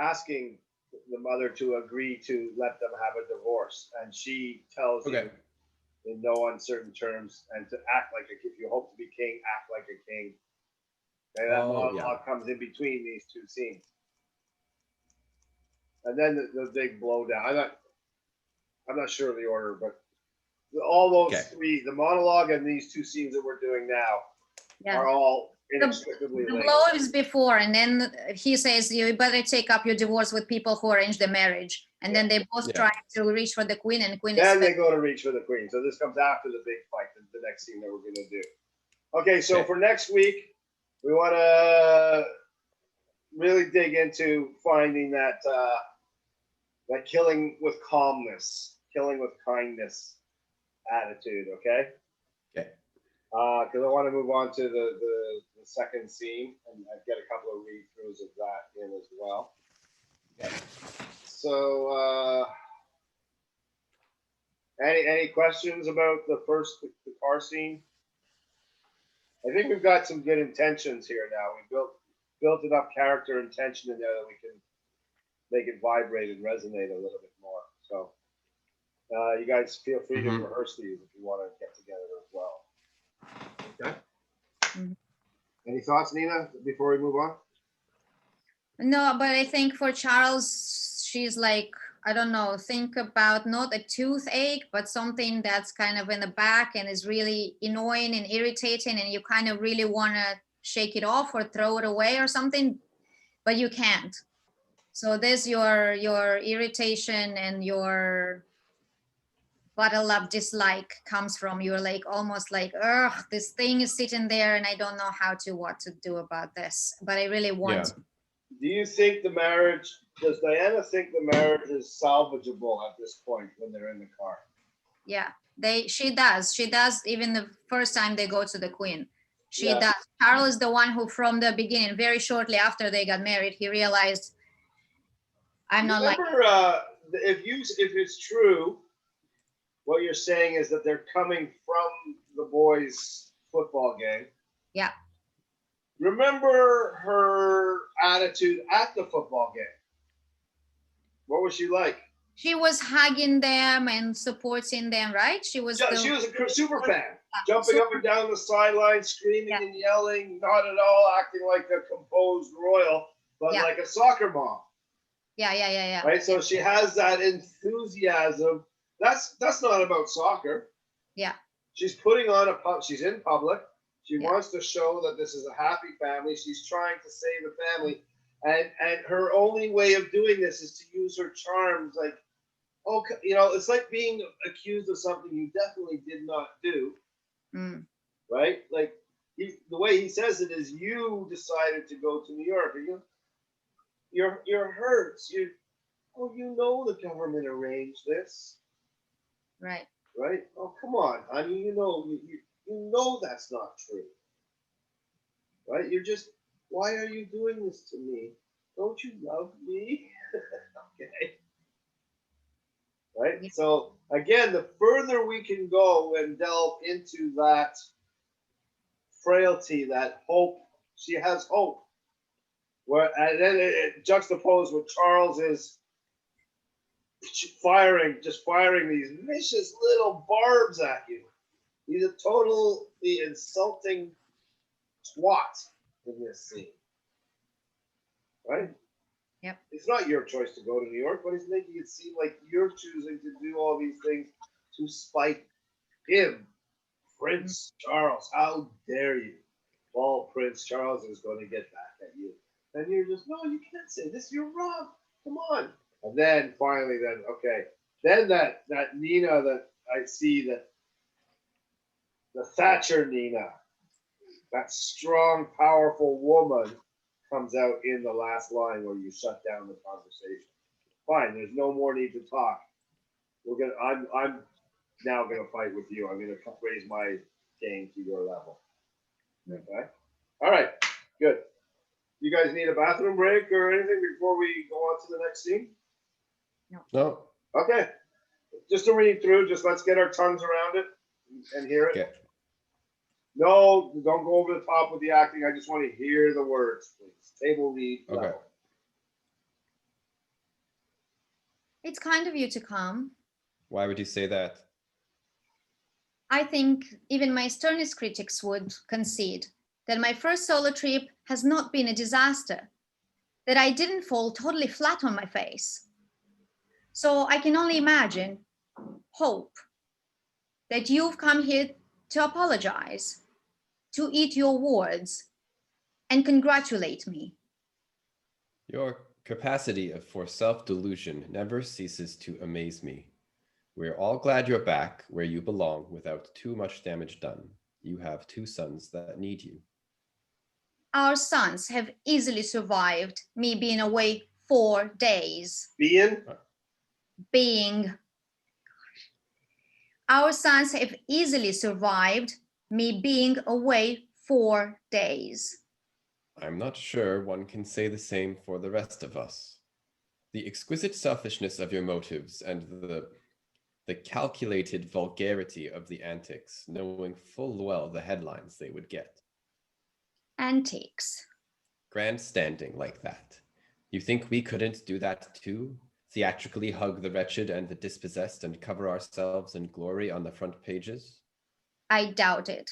asking the mother to agree to let them have a divorce, and she tells you in no uncertain terms and to act like if you hope to be king, act like a king. And that monologue comes in between these two scenes, and then the big blowdown. I'm not sure of the order, but all those three, the monologue and these two scenes that we're doing now, are all inexplicably the linked. blow is before, and then he says you better take up your divorce with people who arrange the marriage, and then they both try to reach for the queen, and queen then they go to reach for the queen. So this comes after the big fight, the next scene that we're going to do. Okay, so for next week, we want to really dig into finding that killing with calmness, killing with kindness attitude, okay? Okay. Because I want to move on to the second scene and get a couple of read-throughs of that in as well. Okay. So, any questions about the car scene? I think we've got some good intentions here now. We built enough character and tension in there that we can make it vibrate and resonate a little bit more. So, you guys feel free to rehearse these if you want to get together as well. Okay. Any thoughts, Nina, before we move on? No, but I think for Charles, she's like, I don't know, think about not a toothache, but something that's kind of in the back and is really annoying and irritating, and you kind of really want to shake it off or throw it away or something, but you can't. So there's your irritation and your bottle up dislike comes from. You're like almost like, ugh, this thing is sitting there and I don't know what to do about this, but I really want to. Do you think does Diana think the marriage is salvageable at this point when they're in the car? Yeah, she does even the first time they go to the queen. She does. Charles is the one who from the beginning, very shortly after they got married, he realized I'm not like. If it's true, what you're saying is that they're coming from the boys' football game. Yeah. Remember her attitude at the football game? What was she like? She was hugging them and supporting them, right? She was She was a super fan, jumping up and down the sideline, screaming and yelling, not at all acting like a composed royal, but like a soccer mom. Yeah. Right? So she has that enthusiasm. That's not about soccer. Yeah. She's putting on she's in public. She wants to show that this is a happy family. She's trying to save the family. And her only way of doing this is to use her charms, like, okay, it's like being accused of something you definitely did not do. Right? Like the way he says it is, you decided to go to New York. You're hurt. You know the government arranged this. Right. Right? Oh, come on, honey. You know that's not true. Right? Why are you doing this to me? Don't you love me? Okay. Right? Yeah. So again, the further we can go and delve into that frailty, that hope, she has hope. And then it juxtaposed with Charles is firing these vicious little barbs at you. He's a totally insulting twat in this scene. Right? Yep. It's not your choice to go to New York, but he's making it seem like you're choosing to do all these things to spite him. Prince Charles, how dare you? Well, Prince Charles is going to get back at you. And you're just, no, you can't say this. You're wrong. Come on. And then finally, then that Nina that I see, that the Thatcher Nina, that strong, powerful woman, comes out in the last line where you shut down the conversation. Fine, there's no more need to talk. I'm now gonna fight with you. I'm gonna raise my game to your level. Okay. All right. Good. You guys need a bathroom break or anything before we go on to the next scene? No. Okay. Just to read through, let's get our tongues around it and hear it. Okay. No, don't go over the top with the acting. I just want to hear the words, please. Table read. Okay. Level. It's kind of you to come. Why would you say that? I think even my sternest critics would concede that my first solo trip has not been a disaster, that I didn't fall totally flat on my face. So I can only imagine, hope, that you've come here to apologize, to eat your words, and congratulate me. Your capacity for self-delusion never ceases to amaze me. We're all glad you're back where you belong without too much damage done. You have 2 sons that need you. Our sons have easily survived me being away 4 days. Being. Our sons have easily survived me being away 4 days. I'm not sure one can say the same for the rest of us. The exquisite selfishness of your motives and the calculated vulgarity of the antics, knowing full well the headlines they would get. Antics. Grandstanding like that. You think we couldn't do that too? Theatrically hug the wretched and the dispossessed and cover ourselves in glory on the front pages? I doubt it.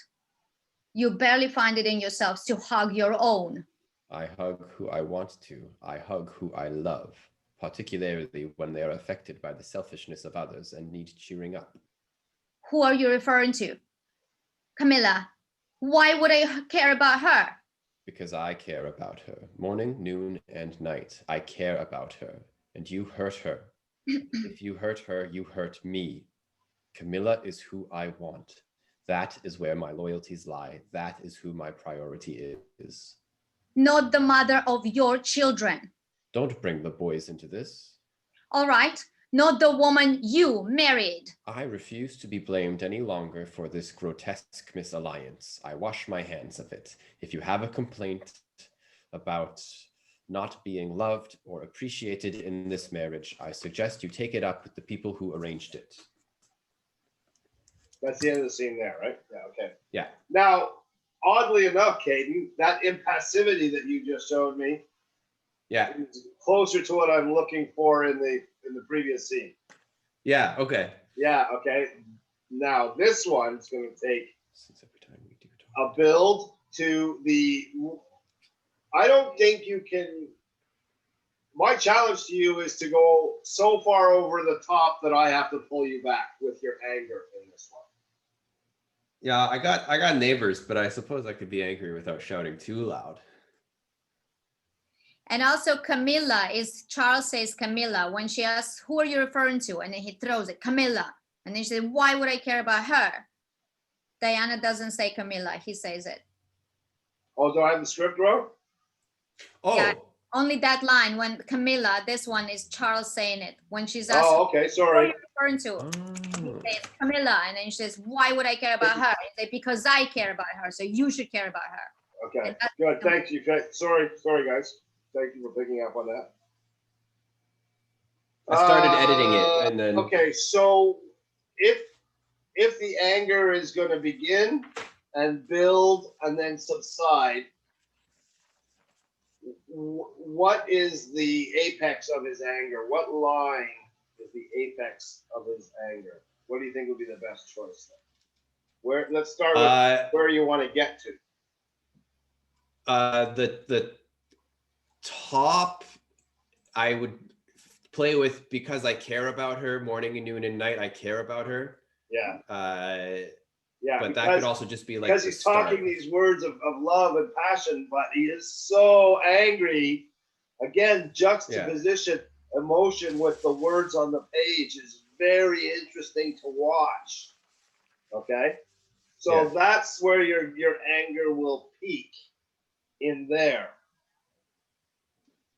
You barely find it in yourselves to hug your own. I hug who I want to. I hug who I love, particularly when they are affected by the selfishness of others and need cheering up. Who are you referring to? Camilla, why would I care about her? Because I care about her. Morning, noon, and night. I care about her. And you hurt her. If you hurt her, you hurt me. Camilla is who I want. That is where my loyalties lie. That is who my priority is. Not the mother of your children. Don't bring the boys into this. All right, not the woman you married. I refuse to be blamed any longer for this grotesque misalliance. I wash my hands of it. If you have a complaint about not being loved or appreciated in this marriage, I suggest you take it up with the people who arranged it. That's the end of the scene there, right? Yeah, okay. Yeah. Now, oddly enough, Kaedan, that impassivity that you just showed me Yeah. Closer to what I'm looking for in the previous scene. Yeah. Okay. Yeah. Okay. Now this one's going to take a build to the. I don't think you can. My challenge to you is to go so far over the top that I have to pull you back with your anger in this one. Yeah, I got neighbors, but I suppose I could be angry without shouting too loud. And also Camilla is, Charles says Camilla when she asks, who are you referring to? And then he throws it, Camilla. And then she said, why would I care about her? Diana doesn't say Camilla, he says it. Oh, do I have the script wrong? Oh. Yeah, only that line when Camilla, this one is Charles saying it. When she's asked, oh, okay, sorry. Who are you referring to? He says Camilla. And then she says, why would I care about her? He says, because I care about her. So you should care about her. Okay, good. Thank you. Sorry, guys. Thank you for picking up on that. I started editing it, and then. Okay, so if the anger is going to begin and build and then subside, what is the apex of his anger? What line is the apex of his anger? What do you think would be the best choice? Where? Let's start with where you want to get to. The top, I would play with because I care about her morning and noon and night. I care about her. Yeah. Yeah. But that could also just be like because he's talking these words of love and passion, but he is so angry. Again, juxtaposition, emotion with the words on the page is very interesting to watch. Okay, so that's where your anger will peak in there.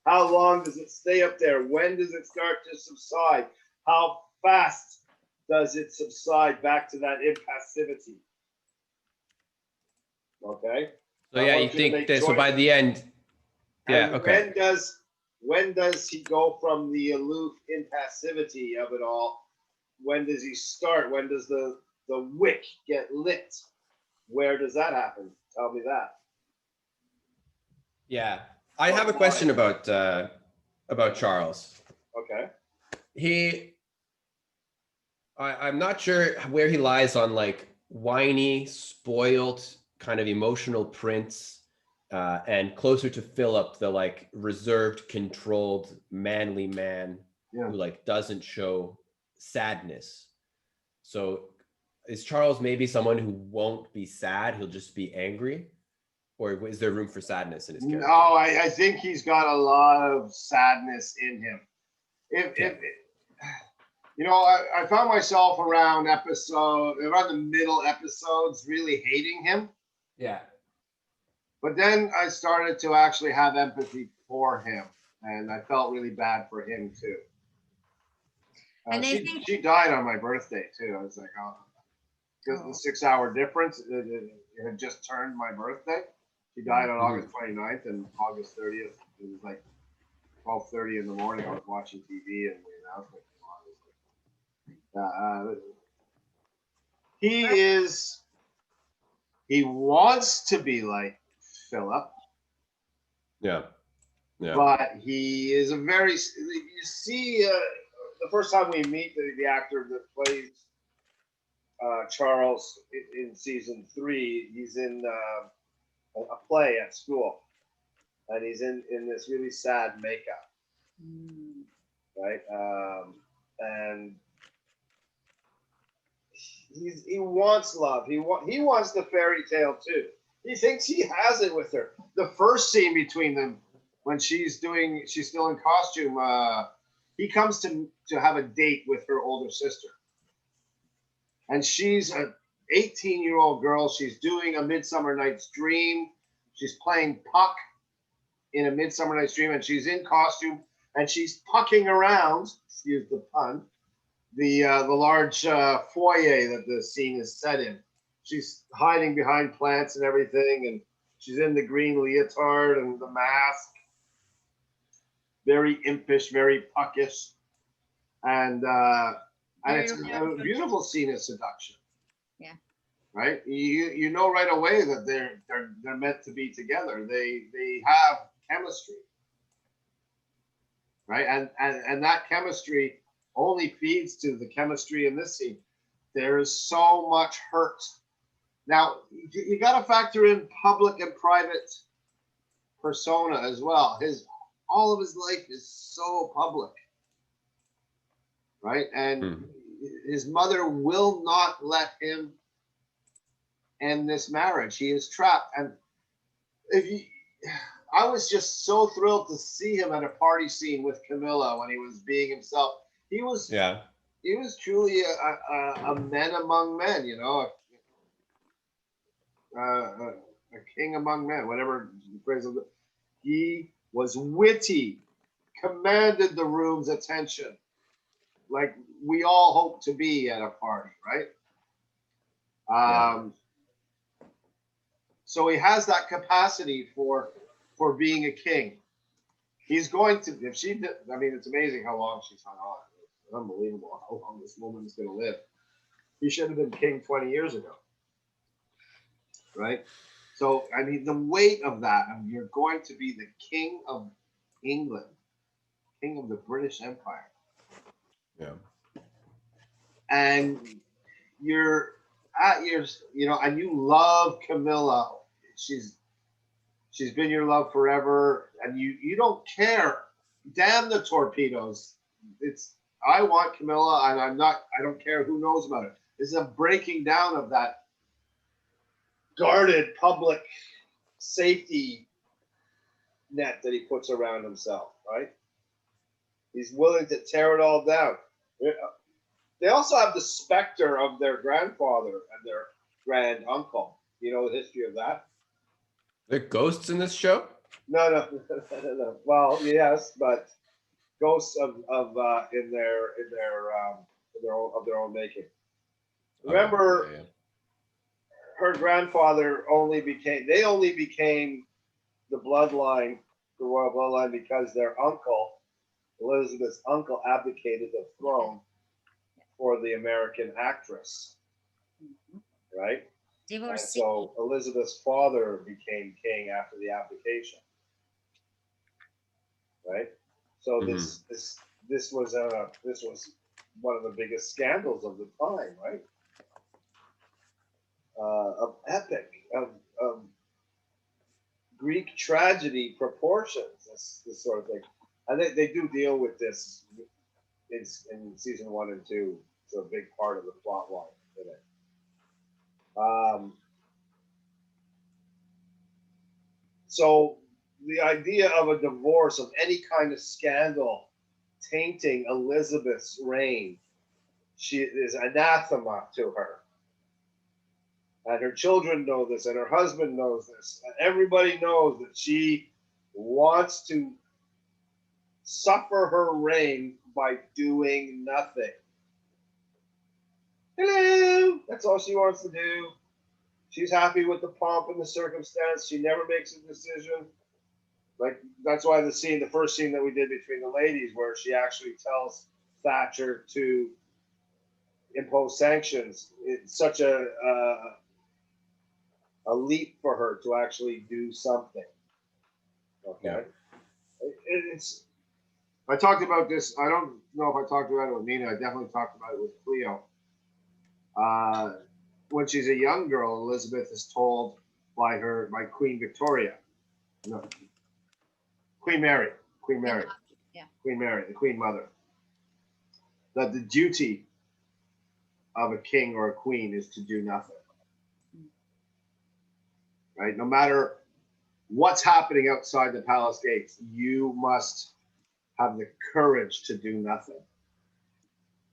How long does it stay up there? When does it start to subside? How fast does it subside back to that impassivity? Okay. So yeah, you think that so by the end. Yeah. And okay. When does he go from the aloof impassivity of it all? When does he start? When does the wick get lit? Where does that happen? Tell me that. Yeah, I have a question about Charles. Okay. I'm not sure where he lies on like whiny, spoiled, kind of emotional prince, and closer to Philip, the like reserved, controlled, manly man who like doesn't show sadness. So is Charles maybe someone who won't be sad? He'll just be angry? Or is there room for sadness in his character? No, I think he's got a lot of sadness in him. If you know, I found myself around the middle episodes really hating him. Yeah. But then I started to actually have empathy for him, and I felt really bad for him too. And she died on my birthday too. I was like, oh, because the 6 hour difference, it had just turned my birthday. She died on August 29th, and August 30th, it was like 12:30 in the morning. I was watching TV, and the announcement came on. He wants to be like Philip. Yeah. Yeah. But he is a very, you see, the first time we meet the actor that plays Charles in season 3, he's in a play at school, and he's in this really sad makeup, right? And he wants love. He wants the fairy tale too. He thinks he has it with her. The first scene between them, when she's still in costume, he comes to have a date with her older sister, and she's an 18-year-old girl. She's doing A Midsummer Night's Dream. She's playing Puck in A Midsummer Night's Dream, and she's in costume, and she's pucking around, excuse the pun, the large foyer that the scene is set in. She's hiding behind plants and everything, and she's in the green leotard and the mask. Very impish, very puckish, and it's a beautiful scene of seduction. Yeah. Right. You know right away that they're meant to be together. They have chemistry. right? And that chemistry only feeds to the chemistry in this scene. There is so much hurt. Now, you got to factor in public and private persona as well. All of his life is so public, right? And his mother will not let him end this marriage. He is trapped. And I was just so thrilled to see him at a party scene with Camilla when he was being himself. He was truly a man among men, you know, a king among men, whatever the phrase of it. He was witty, commanded the room's attention, like we all hope to be at a party, right? So he has that capacity for being a king. He's going to, if she did, I mean, it's amazing how long she's hung on. It's unbelievable how long this woman is going to live. He should have been king 20 years ago, right? So, I mean, the weight of that, I mean, you're going to be the king of England, king of the British Empire. Yeah. And you're at your, you know, and you love Camilla. She's been your love forever, and you don't care. Damn the torpedoes. I want Camilla, and I don't care who knows about it. This is a breaking down of that guarded public safety net that he puts around himself, right? He's willing to tear it all down. They also have the specter of their grandfather and their grand uncle. You know the history of that? There are ghosts in this show? No. Well, yes, but ghosts of in their own making. Remember, her grandfather only became the bloodline, the royal bloodline, because their uncle, Elizabeth's uncle, abdicated the throne for the American actress, right? And so Elizabeth's father became king after the abdication, right? So this was one of the biggest scandals of the time, right? Of epic, of Greek tragedy proportions, this sort of thing. And they do deal with this in season 1 and 2. It's a big part of the plot line in it. So the idea of a divorce, of any kind of scandal tainting Elizabeth's reign, she is anathema to her. And her children know this, and her husband knows this, and everybody knows that she wants to suffer her reign by doing nothing. Hello! That's all she wants to do. She's happy with the pomp and the circumstance. She never makes a decision. Like, that's why the first scene that we did between the ladies, where she actually tells Thatcher to impose sanctions, it's such a leap for her to actually do something. Okay. Yeah. I talked about this. I don't know if I talked about it with Nina. I definitely talked about it with Cleo. When she's a young girl, Elizabeth is told by Queen Victoria, no, Queen Mary, yeah. Queen Mary, the Queen Mother, that the duty of a king or a queen is to do nothing. Right? No matter what's happening outside the palace gates, you must have the courage to do nothing.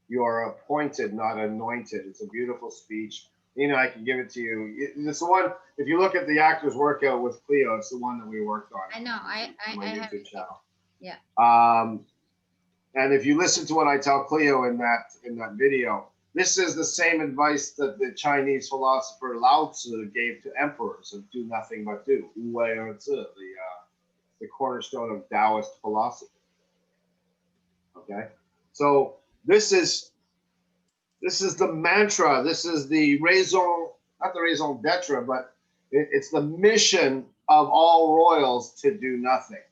You are appointed, not anointed. It's a beautiful speech. You know, I can give it to you. It's the one, if you look at the actor's workout with Cleo, it's the one that we worked on. I know. I have YouTube channel. Yeah. And if you listen to what I tell Cleo in that video, this is the same advice that the Chinese philosopher Lao Tzu gave to emperors of do nothing but do. The cornerstone of Taoist philosophy. Okay, so this is the mantra. This is the not the raison d'etre, but it's the mission of all royals to do nothing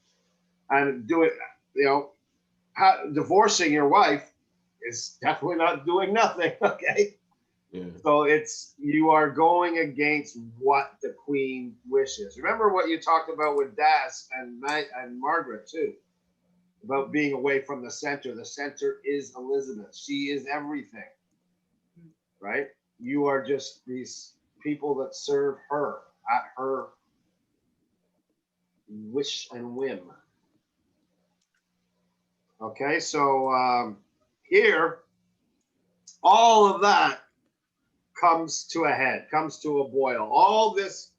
and do it. You know, divorcing your wife is definitely not doing nothing. Okay. Yeah. So you are going against what the queen wishes. Remember what you talked about with Das and Margaret too, about being away from the center. The center is Elizabeth. She is everything, right? You are just these people that serve her at her wish and whim. Okay, so here, all of that comes to a head, comes to a boil. All this,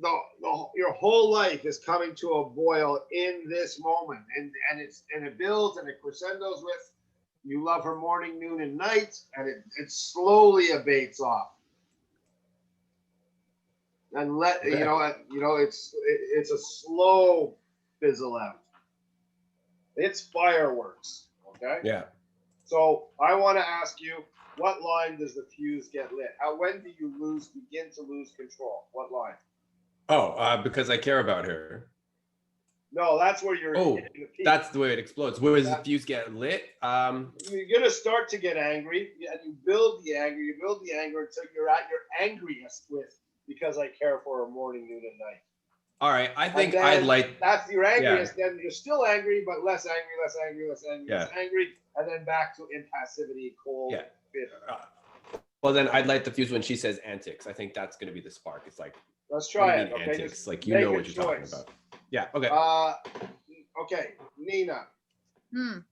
your whole life is coming to a boil in this moment, and it builds and it crescendos with you love her morning, noon, and night, and it slowly abates off. And it's a slow fizzle out. It's fireworks. Okay. Yeah. So I want to ask you, what line does the fuse get lit? When do you begin to lose control? What line? Oh, because I care about her. No, that's where you're hitting the peak. That's the way it explodes. Where does the fuse get lit? You're gonna start to get angry, and you build the anger. You build the anger until you're at your angriest with because I care for her morning, noon, and night. All right, I think I'd like. That's your angriest. Yeah. Then you're still angry, but less angry, less angry, less angry, less angry, and then back to impassivity, cold, bitter. Well, then I'd light the fuse when she says antics. I think that's going to be the spark. It's like, let's try it. Okay, antics. Like you know what you're talking about. Yeah. Okay. Okay, Nina. You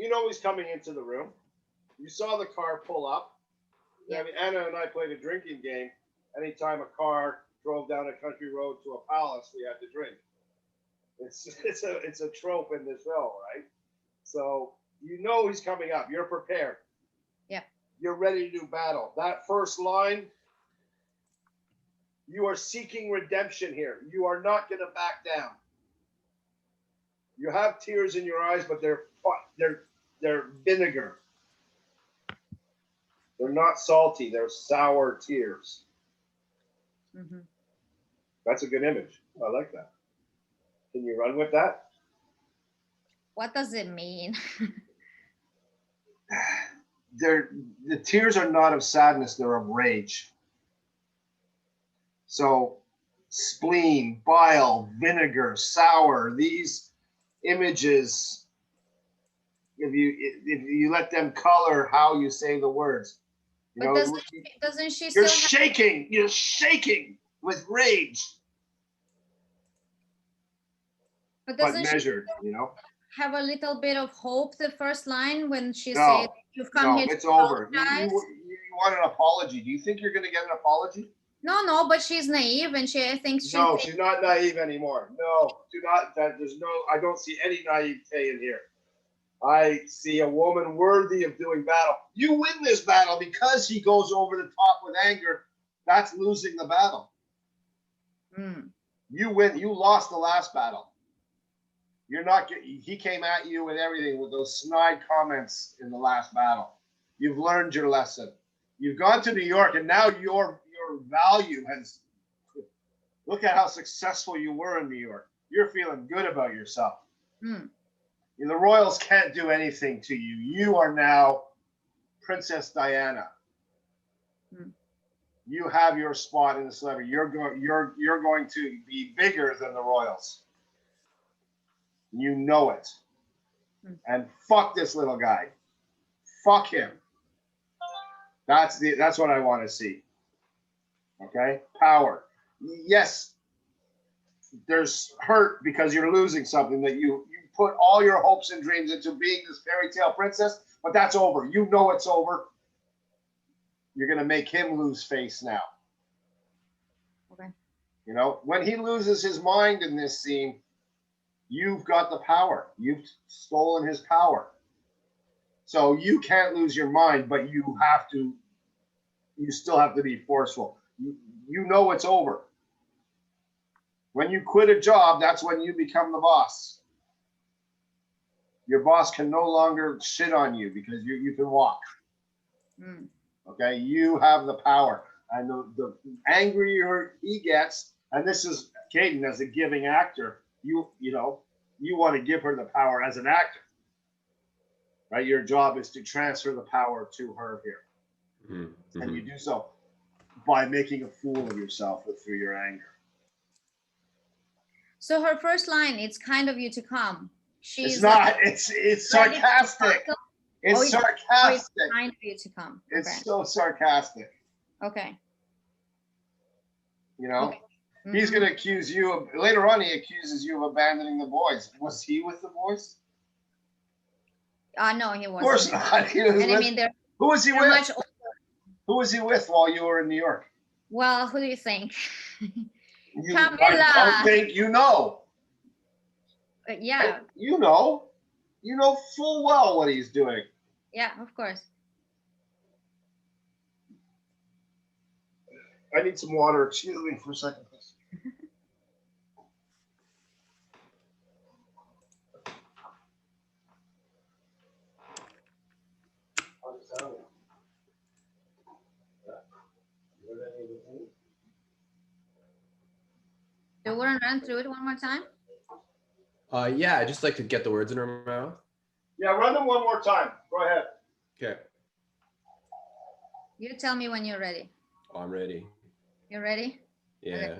know he's coming into the room. You saw the car pull up. I mean, Anna and I played a drinking game. Anytime a car drove down a country road to a palace, we had to drink. It's a trope in the show, right? So you know he's coming up. You're prepared. Yeah. You're ready to do battle. That first line, you are seeking redemption here. You are not going to back down. You have tears in your eyes, but they're vinegar. They're not salty. They're sour tears. Mm-hmm. That's a good image. I like that. Can you run with that? What does it mean? The tears are not of sadness. They're of rage. So spleen, bile, vinegar, sour, these images, if you let them color how you say the words, but doesn't she you're shaking, you're shaking with rage. But doesn't measured, have a little bit of hope the first line when she said you've come here to it's over. apologize? You want an apology. Do you think you're going to get an apology? No, but she's naive and I think she's not naive anymore. No, I don't see any naivete in here. I see a woman worthy of doing battle. You win this battle because he goes over the top with anger. That's losing the battle. You win. You lost the last battle. He came at you with everything with those snide comments in the last battle. You've learned your lesson. You've gone to New York, and now your value has. Look at how successful you were in New York. You're feeling good about yourself. The royals can't do anything to you. You are now Princess Diana. You have your spot in the celebrity. You're going to be bigger than the royals. You know it. And fuck this little guy. Fuck him. That's what I want to see. Okay? Power. Yes, there's hurt because you're losing something that you put all your hopes and dreams into being this fairy tale princess, but that's over. You know it's over. You're going to make him lose face now. Okay. When he loses his mind in this scene, you've got the power. You've stolen his power. So you can't lose your mind, but you still have to be forceful. You know it's over. When you quit a job, that's when you become the boss. Your boss can no longer shit on you because you can walk. Okay, you have the power. And the angrier he gets, and this is Kaedan as a giving actor, you you want to give her the power as an actor, right? Your job is to transfer the power to her here. Mm-hmm. And you do so by making a fool of yourself through your anger. So her first line, it's kind of you to come. It's not. It's sarcastic. It's sarcastic. It's kind of you to come. Okay. It's so sarcastic. Okay. You know, he's going to accuse you of, later on, he accuses you of abandoning the boys. Was he with the boys? No, he wasn't. Of course not. He was and with, I mean, who was he with? Who was he with while you were in New York? Well, who do you think? Camilla. I don't think you know. Yeah. You know full well what he's doing. Yeah, of course. I need some water. Excuse me for a second, please. Do you want to run through it one more time? Yeah, I'd just like to get the words in her mouth. Yeah, run them one more time. Go ahead. Okay. You tell me when you're ready. Oh, I'm ready. You're ready? Yeah. Okay.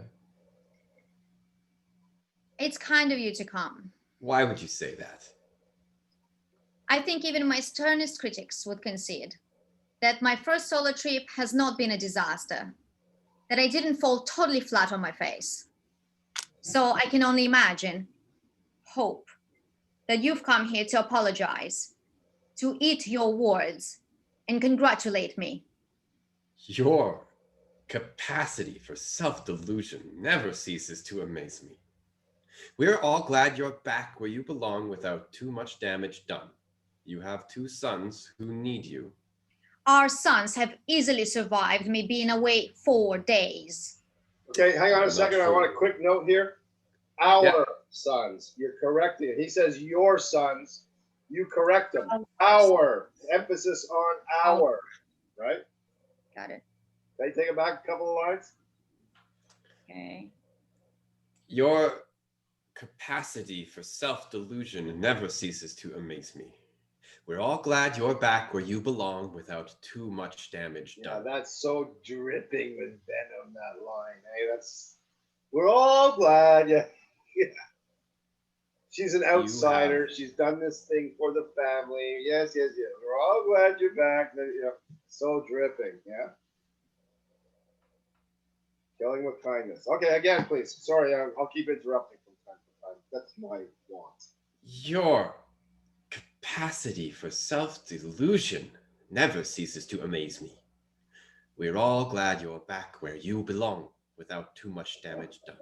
It's kind of you to come. Why would you say that? I think even my sternest critics would concede that my first solo trip has not been a disaster, that I didn't fall totally flat on my face. So I can only imagine, hope, that you've come here to apologize, to eat your words, and congratulate me. Your capacity for self-delusion never ceases to amaze me. We're all glad you're back where you belong without too much damage done. You have 2 sons who need you. Our sons have easily survived me being away 4 days. Okay, hang on a second. I want a quick note here. Our sons. You're correcting it. He says your sons. You correct them. Our. Emphasis on our. Right? Got it. Can I take it back a couple of lines? Okay. Your capacity for self-delusion never ceases to amaze me. We're all glad you're back where you belong without too much damage done. Yeah, that's so dripping with venom, that line. Hey, we're all glad. Yeah. She's an outsider. She's done this thing for the family. Yes. We're all glad you're back. So dripping. Yeah. Killing with kindness. Okay, again, please. Sorry, I'll keep interrupting from time to time. That's my want. Your capacity for self-delusion never ceases to amaze me. We're all glad you're back where you belong without too much damage done.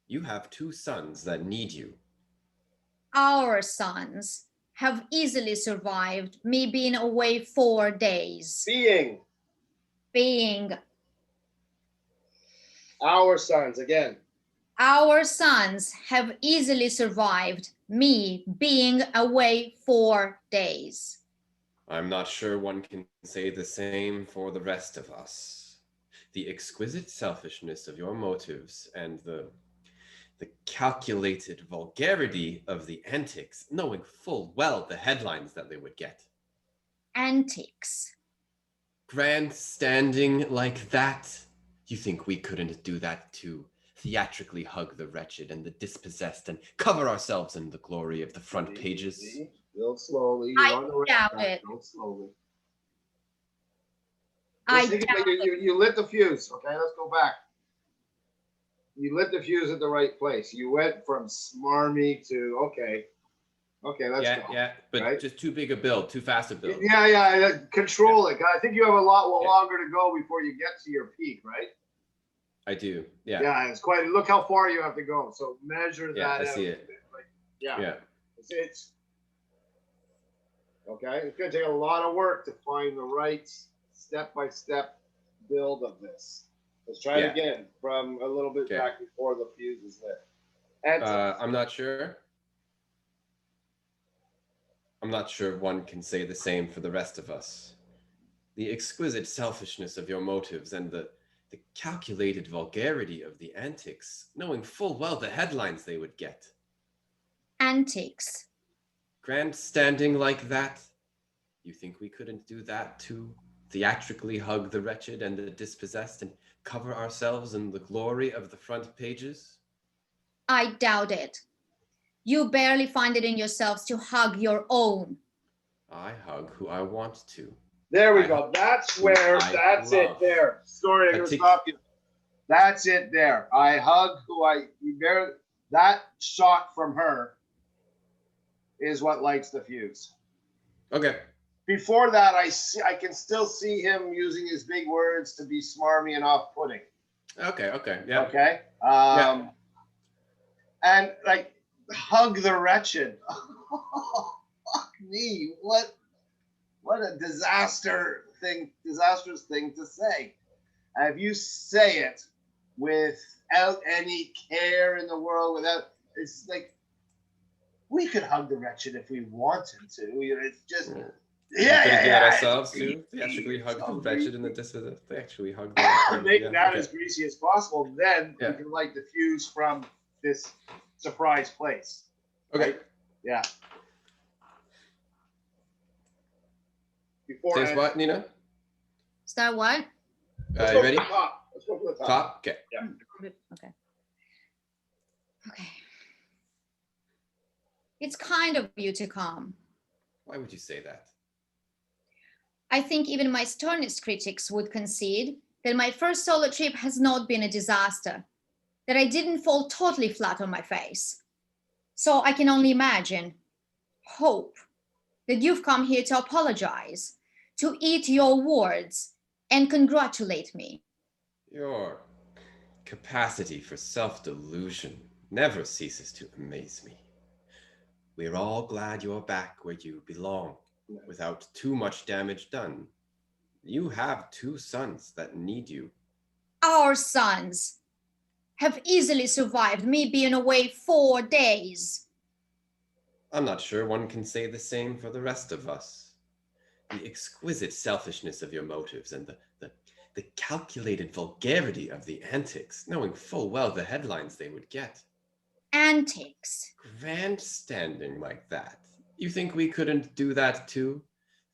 You have 2 sons that need you. Our sons have easily survived me being away 4 days. Being. Our sons, again. Our sons have easily survived me being away 4 days. I'm not sure one can say the same for the rest of us. The exquisite selfishness of your motives and the calculated vulgarity of the antics, knowing full well the headlines that they would get. Antics. Grandstanding like that? You think we couldn't do that too? Theatrically hug the wretched and the dispossessed and cover ourselves in the glory of the front pages? Build slowly. I doubt it. Build slowly. I doubt it. You lit the fuse. Okay, let's go back. You lit the fuse at the right place. You went from smarmy to okay, let's go. Yeah, but right? Just too big a build, too fast a build. Yeah. Control it. I think you have a lot longer to go before you get to your peak, right? I do. Yeah. Yeah, it's quite. Look how far you have to go. So measure that. I see it. Yeah. It's okay. It's gonna take a lot of work to find the right step-by-step build of this. Let's try it again from a little bit back before the fuse is lit. I'm not sure. I'm not sure one can say the same for the rest of us. The exquisite selfishness of your motives and the calculated vulgarity of the antics, knowing full well the headlines they would get. Antics. Grandstanding like that? You think we couldn't do that too? Theatrically hug the wretched and the dispossessed and cover ourselves in the glory of the front pages? I doubt it. You barely find it in yourselves to hug your own. I hug who I want to. There we go. That's where, that's it there. Sorry, I'm going to stop you. That's it there. I hug who that shot from her is what lights the fuse. Okay. Before that, I can still see him using his big words to be smarmy and off-putting. Okay, yeah. Okay? And like, hug the wretched. Fuck me. What a disastrous thing to say. And if you say it without any care in the world, it's like, we could hug the wretched if we wanted to. It's just, We could do it ourselves too. Theatrically hug the wretched and the dispossessed. They actually hug the wretched. Make that as greasy as possible. Then you can light the fuse from this surprise place. Okay. Right? Yeah. Same spot, Nina? Start what? You ready? Let's go for the top. Top? Okay. Yeah. Okay. It's kind of you to come. Why would you say that? I think even my sternest critics would concede that my first solo trip has not been a disaster, that I didn't fall totally flat on my face. So I can only imagine, hope, that you've come here to apologize, to eat your words, and congratulate me. Your capacity for self-delusion never ceases to amaze me. We're all glad you're back where you belong, without too much damage done. You have 2 sons that need you. Our sons have easily survived me being away 4 days. I'm not sure one can say the same for the rest of us. The exquisite selfishness of your motives and the calculated vulgarity of the antics, knowing full well the headlines they would get. Antics. Grandstanding like that. You think we couldn't do that too?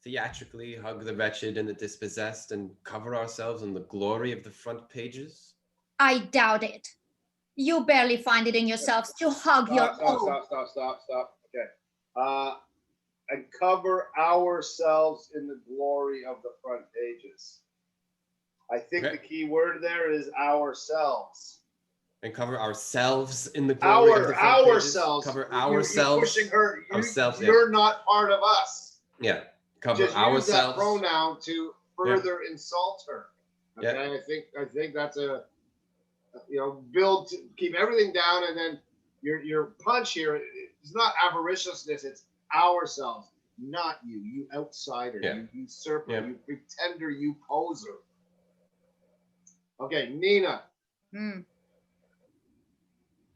Theatrically hug the wretched and the dispossessed and cover ourselves in the glory of the front pages? I doubt it. You barely find it in yourselves to hug your own. Stop. Okay. And cover ourselves in the glory of the front pages. I think the key word there is ourselves. And cover ourselves in the glory of the front ourselves. Pages. Cover ourselves. You're pushing her. Ourselves, you're not part of us. Yeah. Cover just ourselves. Use that pronoun to further insult her. Okay. Yeah. I think that's a build to keep everything down, and then your punch here is not avariciousness. It's ourselves, not you. You outsider. Yeah. You usurper. You pretender. You poser. Okay, Nina.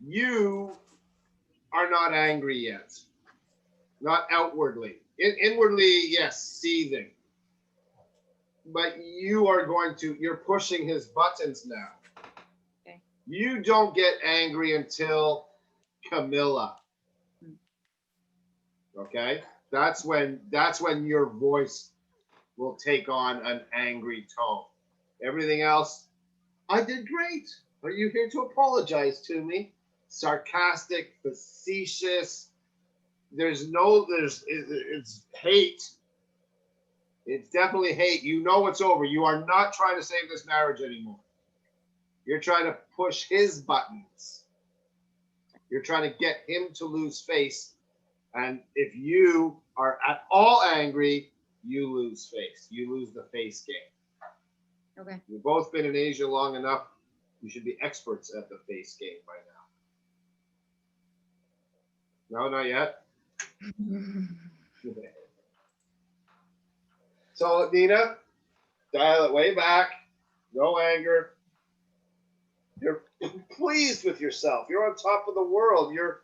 You are not angry yet. Not outwardly. Inwardly, yes, seething. But you're pushing his buttons now. Okay. You don't get angry until Camilla. Okay? That's when your voice will take on an angry tone. Everything else, I did great. Are you here to apologize to me? Sarcastic, facetious. It's hate. It's definitely hate. You know it's over. You are not trying to save this marriage anymore. You're trying to push his buttons. You're trying to get him to lose face. And if you are at all angry, you lose face. You lose the face game. Okay. You've both been in Asia long enough. You should be experts at the face game by now. No, not yet. So, Nina, dial it way back. No anger. You're pleased with yourself. You're on top of the world. You're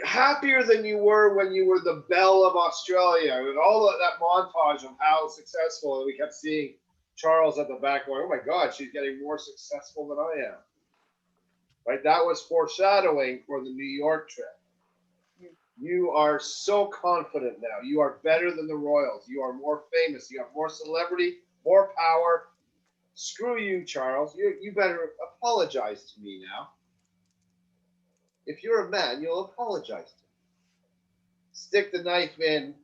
happier than you were when you were the belle of Australia. And all of that montage of how successful, and we kept seeing Charles at the back going, oh my God, she's getting more successful than I am. right? That was foreshadowing for the New York trip. You are so confident now. You are better than the royals. You are more famous. You have more celebrity, more power. Screw you, Charles. You better apologize to me now. If you're a man, you'll apologize to me. Stick the knife in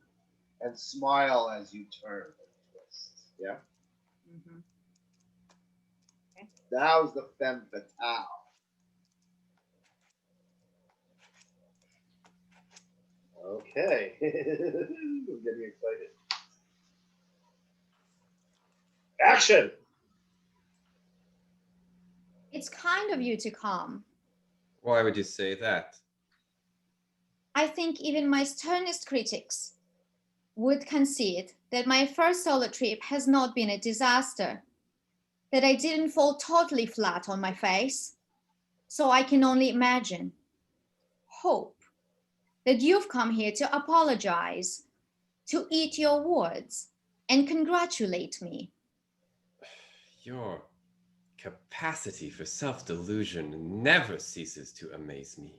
and smile as you turn and twist. Yeah? Mm-hmm. Okay. That was the femme fatale. Okay. I'm getting excited. Action! It's kind of you to come. Why would you say that? I think even my sternest critics would concede that my first solo trip has not been a disaster, that I didn't fall totally flat on my face. So I can only imagine, hope, that you've come here to apologize, to eat your words, and congratulate me. Your capacity for self-delusion never ceases to amaze me.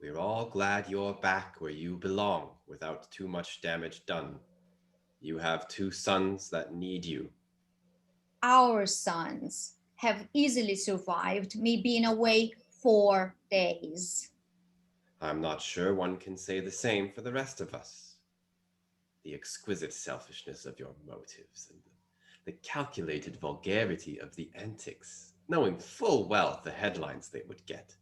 We're all glad you're back where you belong without too much damage done. You have 2 sons that need you. Our sons have easily survived me being away 4 days. I'm not sure one can say the same for the rest of us. The exquisite selfishness of your motives and the calculated vulgarity of the antics, knowing full well the headlines they would get.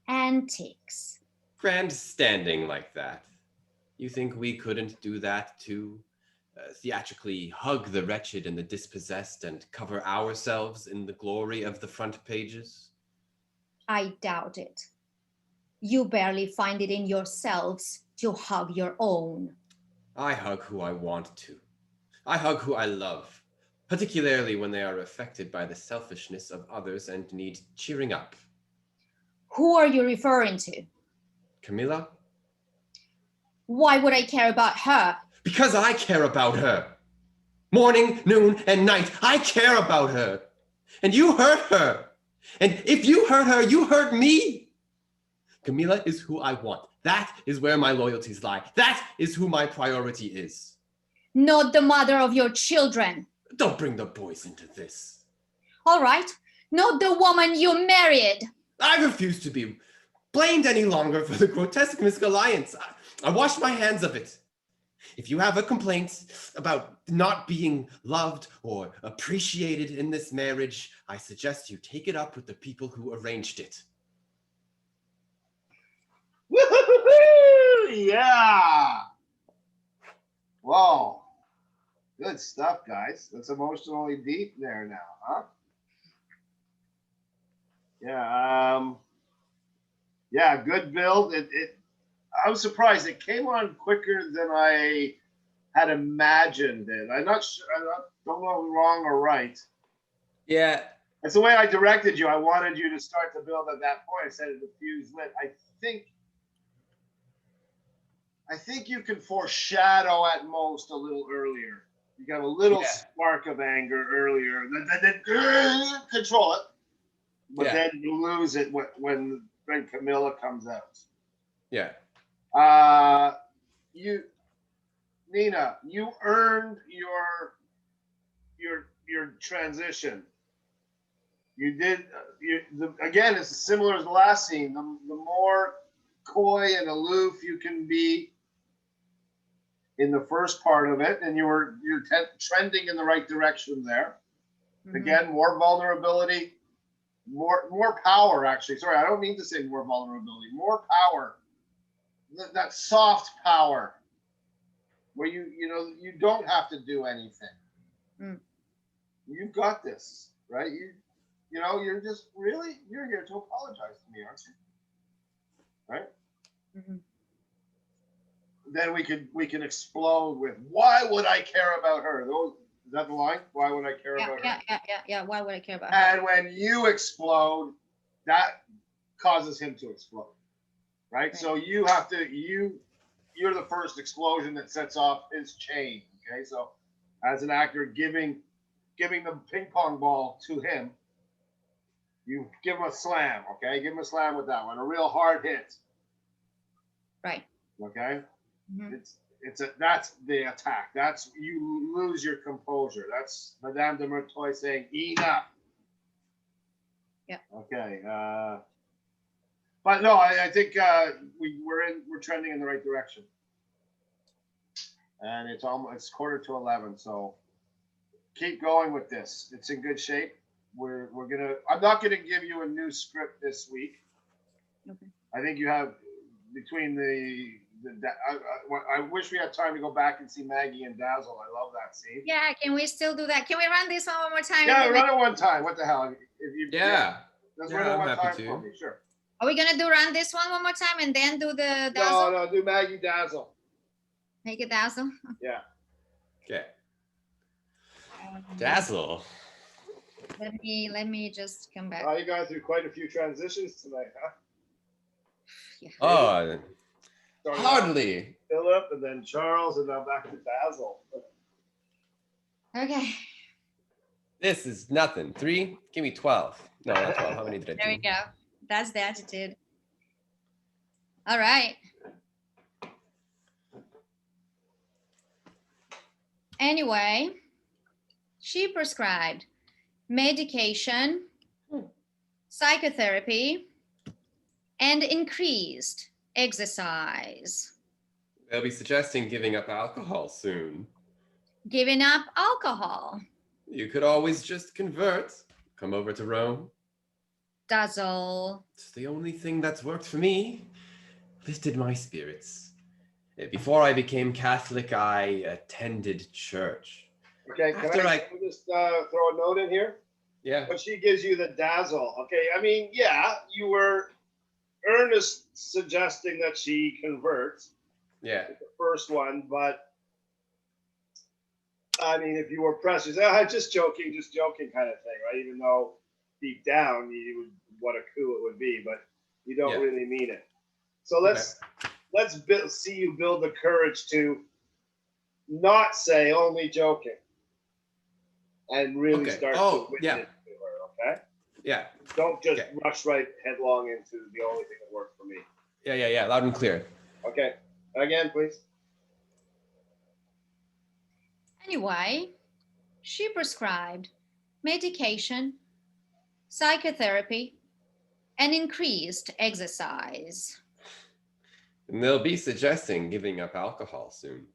Antics. Grandstanding like that. You think we couldn't do that too? Theatrically hug the wretched and the dispossessed and cover ourselves in the glory of the front pages? I doubt it. You barely find it in yourselves to hug your own. I hug who I want to. I hug who I love, particularly when they are affected by the selfishness of others and need cheering up. Who are you referring to? Camilla? Why would I care about her? Because I care about her. Morning, noon, and night, I care about her. And you hurt her. And if you hurt her, you hurt me. Camilla is who I want. That is where my loyalties lie. That is who my priority is. Not the mother of your children. Don't bring the boys into this. All right, not the woman you married. I refuse to be blamed any longer for the grotesque misalliance. I wash my hands of it. If you have a complaint about not being loved or appreciated in this marriage, I suggest you take it up with the people who arranged it. Woo-hoo-hoo-hoo! Yeah! Whoa. Good stuff, guys. That's emotionally deep there now, huh? Yeah, yeah, good build. I was surprised. It came on quicker than I had imagined it. I'm not sure. Don't know if I'm wrong or right. Yeah. That's the way I directed you. I wanted you to start to build at that point. I said the fuse lit. I think you can foreshadow at most a little earlier. You got a little spark of anger earlier. Then control it, but then you lose it when Camilla comes out. Yeah. Nina, you earned your transition. You did. Again, it's similar as the last scene. The more coy and aloof you can be in the first part of it, and you're trending in the right direction there. Mm-hmm. Again, more vulnerability, more power. Actually, sorry, I don't mean to say more vulnerability. More power. That soft power, where you don't have to do anything. Mm. You've got this, right? You're just you're here to apologize to me, aren't you? Right? Mm-hmm. Then we can explode with why would I care about her? Is that the line? Why would I care about her? Yeah. Why would I care about her? And when you explode, that causes him to explode, right? So you have to you're the first explosion that sets off his chain. Okay, so as an actor, giving the ping pong ball to him, You give him a slam, okay? Give him a slam with that one, a real hard hit. Right. Okay? Mm-hmm. That's the attack. That's you lose your composure. That's Madame de Merteuil saying enough. Yeah. Okay. But no, I think we're trending in the right direction. And it's 10:45, so keep going with this. It's in good shape. I'm not gonna give you a new script this week. Okay. I think you have between I wish we had time to go back and see Maggie and Dazzle. I love that scene. Yeah, can we still do that? Can we run this one more time? Yeah, run it one time. What the hell? Let's run it I'm one happy time to. for me. Sure. Are we gonna run this one more time and then do the Dazzle? No, do Maggie Dazzle. Make it Dazzle. Yeah. Okay. Dazzle. Let me just come back. Oh, you gone through quite a few transitions tonight, huh? Yeah. Oh, Started hardly. Philip, and then Charles, and now back to Dazzle. Okay. This is nothing. 3? Give me 12. No, not 12. How many did I do? There we go. That's the attitude. All right. Anyway, she prescribed medication, psychotherapy, and increased exercise. They'll be suggesting giving up alcohol soon. Giving up alcohol. You could always just convert. Come over to Rome. Dazzle. It's the only thing that's worked for me. Lifted my spirits. Before I became Catholic, I attended church. Okay, can I just throw a note in here? Yeah. But she gives you the Dazzle. Okay, I mean, yeah, you were earnest suggesting that she converts. Yeah. The first one, but I mean, if you were pressed, you say, just joking kind of thing, right? Even though deep down, what a coup it would be, but you don't really mean it. So let's see you build the courage to not say only joking and really start to witness to her, okay? Yeah. Don't just rush right headlong into the only thing that worked for me. Yeah. Loud and clear. Okay. Again, please. Anyway, she prescribed medication, psychotherapy, and increased exercise. And they'll be suggesting giving up alcohol soon.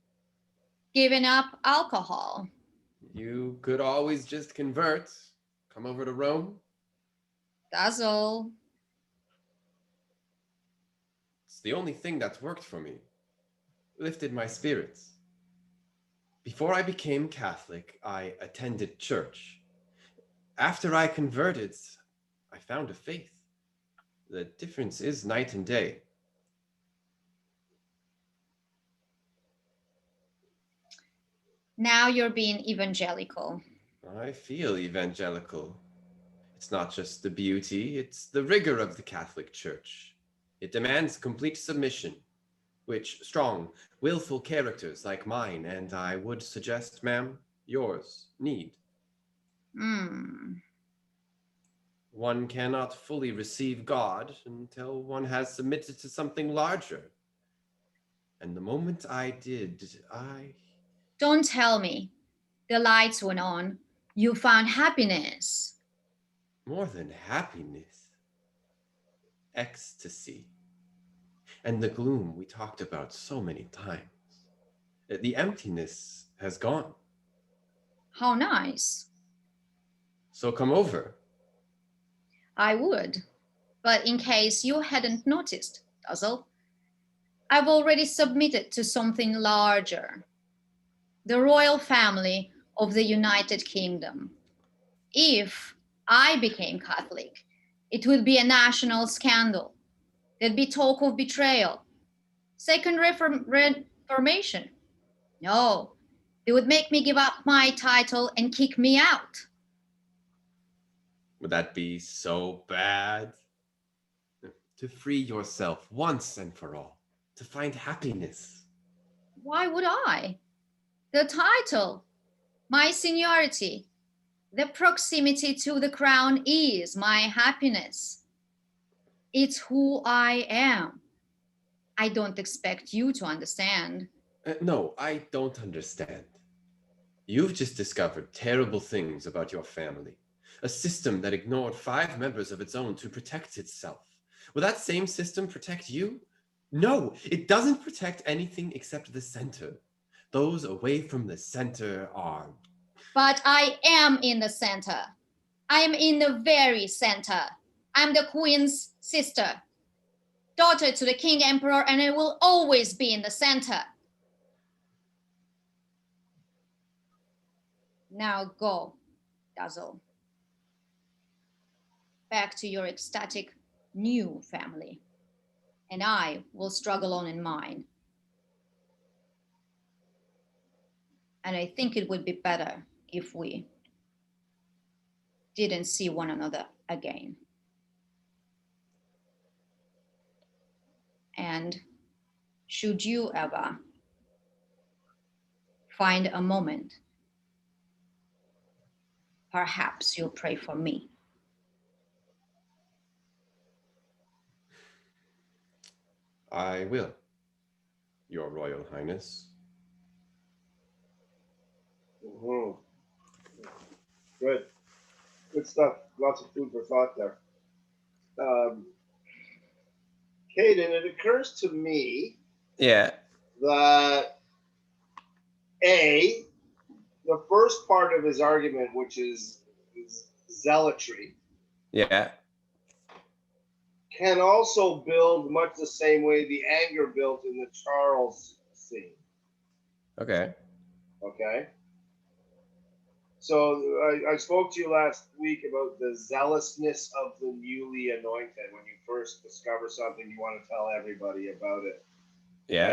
Giving up alcohol. You could always just convert. Come over to Rome. Dazzle. It's the only thing that's worked for me. Lifted my spirits. Before I became Catholic, I attended church. After I converted, I found a faith. The difference is night and day. Now you're being evangelical. I feel evangelical. It's not just the beauty, it's the rigor of the Catholic Church. It demands complete submission, which strong, willful characters like mine, and I would suggest, ma'am, yours, need. One cannot fully receive God until one has submitted to something larger. And the moment I did, Don't tell me. The lights went on. You found happiness. More than happiness. Ecstasy. And the gloom we talked about so many times. The emptiness has gone. How nice. So come over. I would. But in case you hadn't noticed, Dazzle, I've already submitted to something larger. The royal family of the United Kingdom. If I became Catholic, it would be a national scandal. There'd be talk of betrayal. Second Reformation. No, they would make me give up my title and kick me out. Would that be so bad? To free yourself once and for all, to find happiness. Why would I? The title, my seniority, The proximity to the crown is my happiness. It's who I am. I don't expect you to understand. No, I don't understand. You've just discovered terrible things about your family. A system that ignored 5 members of its own to protect itself. Will that same system protect you? No, it doesn't protect anything except the center. Those away from the center are... But I am in the center. I am in the very center. I'm the queen's sister, daughter to the king emperor, and I will always be in the center. Now go, Dazzle. Back to your ecstatic new family, and I will struggle on in mine. And I think it would be better if we didn't see one another again. And should you ever find a moment, perhaps you'll pray for me. I will, Your Royal Highness. Mm-hmm. Good. Good stuff. Lots of food for thought there. Kaedan, it occurs to me that the first part of his argument, which is zealotry, can also build much the same way the anger built in the Charles scene. Okay. So I spoke to you last week about the zealousness of the newly anointed. When you first discover something, you want to tell everybody about it. Yeah.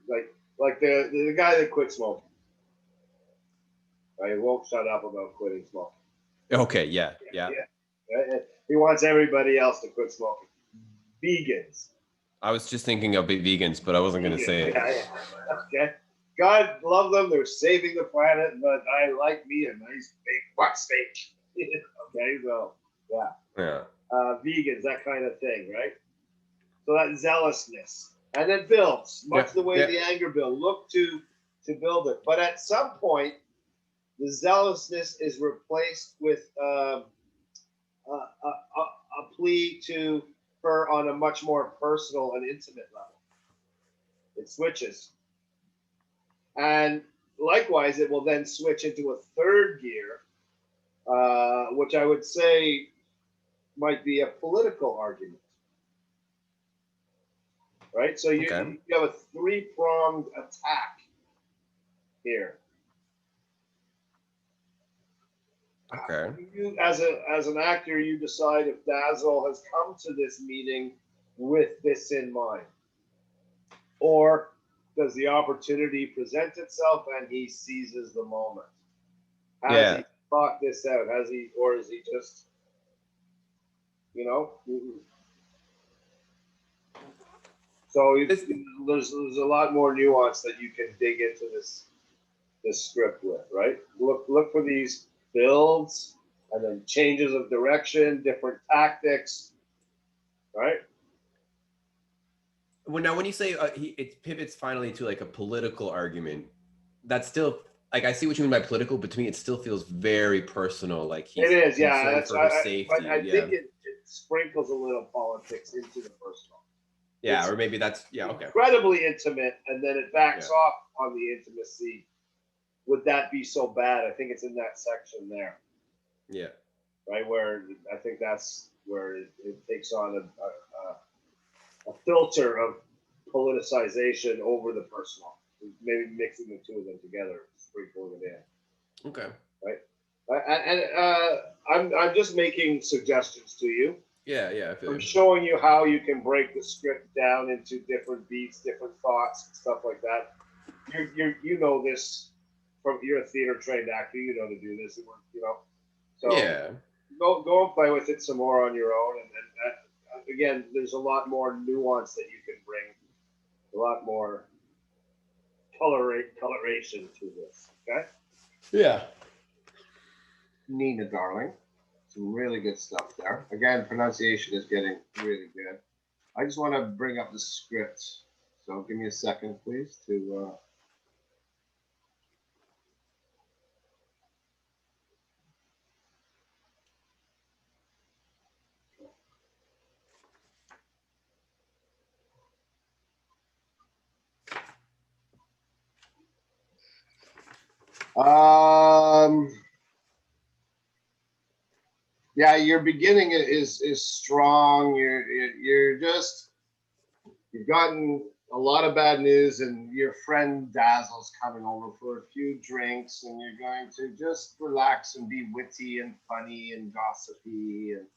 Right? Like the guy that quit smoking. Right? He won't shut up about quitting smoking. Okay, yeah. Right? He wants everybody else to quit smoking. Vegans. I was just thinking of vegans, but I wasn't going to say it. Yeah. Okay. God love them. They're saving the planet, but I like me a nice big butt steak. Okay, so Yeah. vegans, that kind of thing, right? So that zealousness, and it builds much the way the anger build. Look to build it, but at some point, the zealousness is replaced with a plea to her on a much more personal and intimate level. It switches. And likewise, it will then switch into a third gear, which I would say might be a political argument. Right? So you have a three-pronged attack here. Okay. You, as an actor, you decide if Dazzle has come to this meeting with this in mind. Or does the opportunity present itself and he seizes the moment? Has he thought this out? Or is he just, So there's a lot more nuance that you can dig into this script with, right? Look for these builds and then changes of direction, different tactics, right? Well, now when you say it pivots finally to like a political argument, that's still like I see what you mean by political, but to me it still feels very personal. Like he's concerned for her safety. But I think it sprinkles a little politics into the personal. Yeah, or maybe that's okay. Incredibly intimate, and then it backs off on the intimacy. Would that be so bad? I think it's in that section there. Yeah. Right, where I think that's where it takes on a filter of politicization over the personal. Maybe mixing the two of them together, sprinkling it in. Okay. Right. And I'm just making suggestions to you. Yeah. I'm showing you how you can break the script down into different beats, different thoughts, stuff like that. You know this from you're a theater trained actor. You know to do this. So go and play with it some more on your own. And again, there's a lot more nuance that you can bring, a lot more coloration to this. Okay. Yeah. Nina, darling. Some really good stuff there. Again, pronunciation is getting really good. I just want to bring up the script. So give me a second, please, to yeah, your beginning is strong. You're just you've gotten a lot of bad news, and your friend Dazzle's coming over for a few drinks, and you're going to just relax and be witty and funny and gossipy, and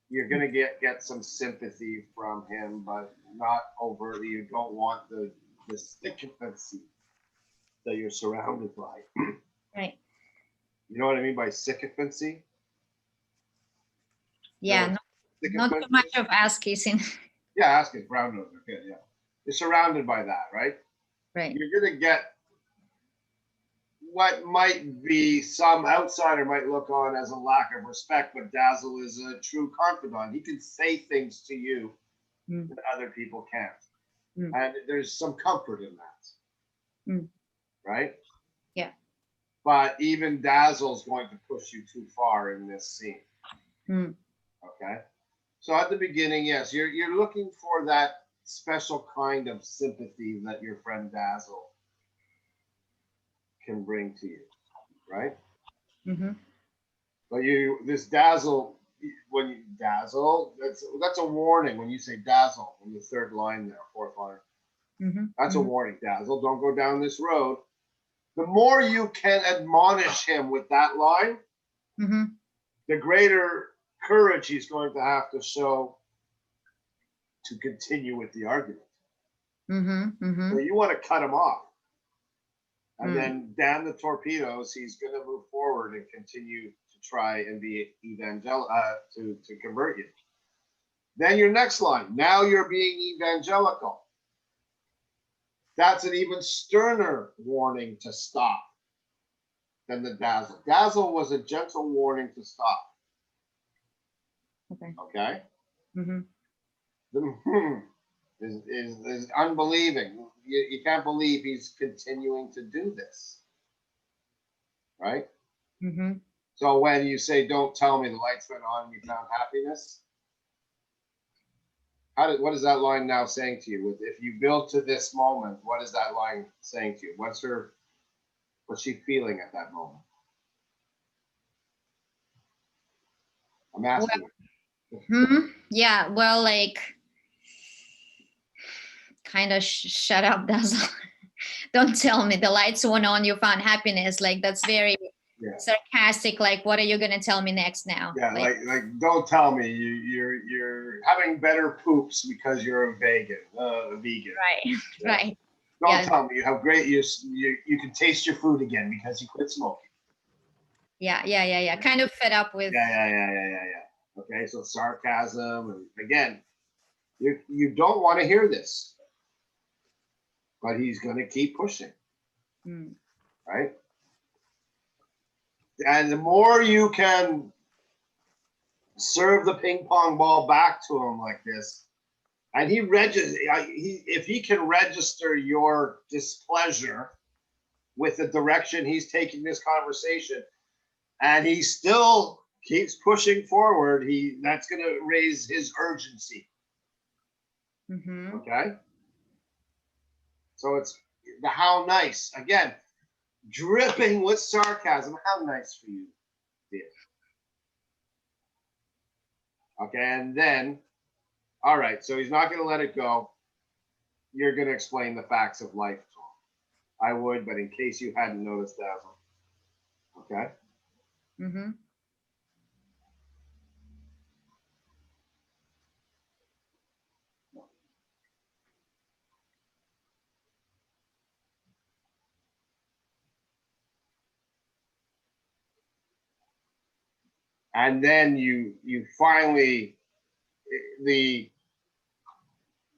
you're going to get some sympathy from him, but not overtly. You don't want the sycophancy that you're surrounded by. Right. You know what I mean by sycophancy? Yeah, not too much of ass kissing. Yeah, ass kiss, brown nose. Okay, yeah. You're surrounded by that, right? Right. You're going to get what might be some outsider might look on as a lack of respect, but Dazzle is a true confidant. He can say things to you that other people can't. And there's some comfort in that. Right? Yeah. But even Dazzle's going to push you too far in this scene. Okay. So at the beginning, yes, you're looking for that special kind of sympathy that your friend Dazzle can bring to you, right? But this Dazzle, when you Dazzle, that's a warning when you say Dazzle in the third line there, fourth line. That's a warning, Dazzle. Don't go down this road. The more you can admonish him with that line, the greater courage he's going to have to show to continue with the argument. So you want to cut him off. And then damn the torpedoes, he's going to move forward and continue to try and be evangelical, to convert you. Then your next line, now you're being evangelical. That's an even sterner warning to stop than the Dazzle. Dazzle was a gentle warning to stop. Okay? The is unbelieving. You can't believe he's continuing to do this. Right? So when you say, don't tell me the lights went on and you found happiness, what is that line now saying to you? If you build to this moment, what is that line saying to you? What's she feeling at that moment? I'm asking. Yeah, well, like, kind of shut up, Dazzle. Don't tell me the lights went on, you found happiness. Like, that's very sarcastic. Like, what are you gonna tell me next now? Yeah, like don't tell me you're having better poops because you're a vegan. Right, right. Don't tell me you have great you can taste your food again because you quit smoking. Yeah. Kind of fed up with. Yeah. Okay, so sarcasm, and again, you don't want to hear this, but he's going to keep pushing, right? And the more you can serve the ping pong ball back to him like this, and if he can register your displeasure with the direction he's taking this conversation, and he still keeps pushing forward, that's going to raise his urgency. Okay? So it's the how nice. Again, dripping with sarcasm. How nice for you, dear. Okay, and then, all right, so he's not going to let it go. You're going to explain the facts of life to him. I would, but in case you hadn't noticed, Dazzle. Okay? And then you finally,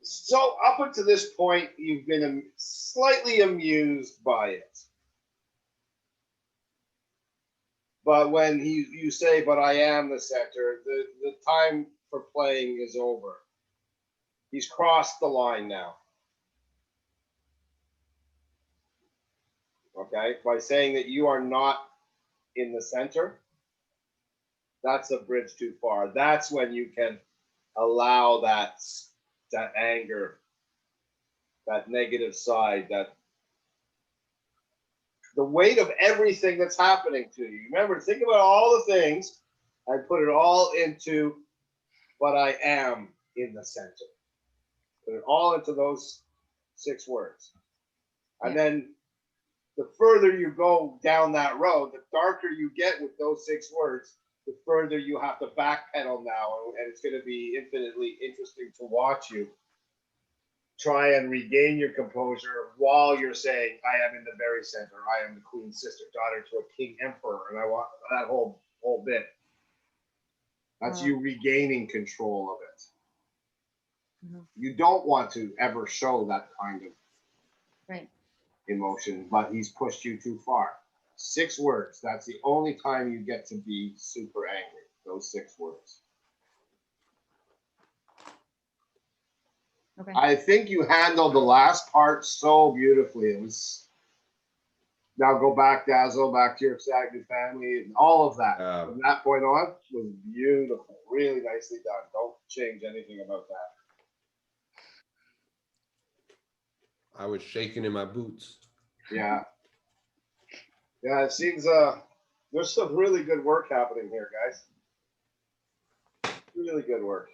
so up until this point, you've been slightly amused by it. But when you say, but I am the center, the time for playing is over. He's crossed the line now. Okay? By saying that you are not in the center, that's a bridge too far. That's when you can allow that anger, that negative side, that the weight of everything that's happening to you. Remember, think about all the things and put it all into, but I am in the center. Put it all into those 6 words. And then the further you go down that road, the darker you get with those 6 words, the further you have to backpedal now. And it's going to be infinitely interesting to watch you try and regain your composure while you're saying, I am in the very center. I am the queen's sister, daughter to a king emperor. And I want that whole bit. That's you regaining control of it. You don't want to ever show that kind of emotion, but he's pushed you too far. 6 words. That's the only time you get to be super angry. Those 6 words. Okay. I think you handled the last part so beautifully. It was, now go back, Dazzle, back to your excited family, and all of that. From that point on was beautiful. Really nicely done. Don't change anything about that. I was shaking in my boots. Yeah. Yeah, it seems there's some really good work happening here, guys. Really good work.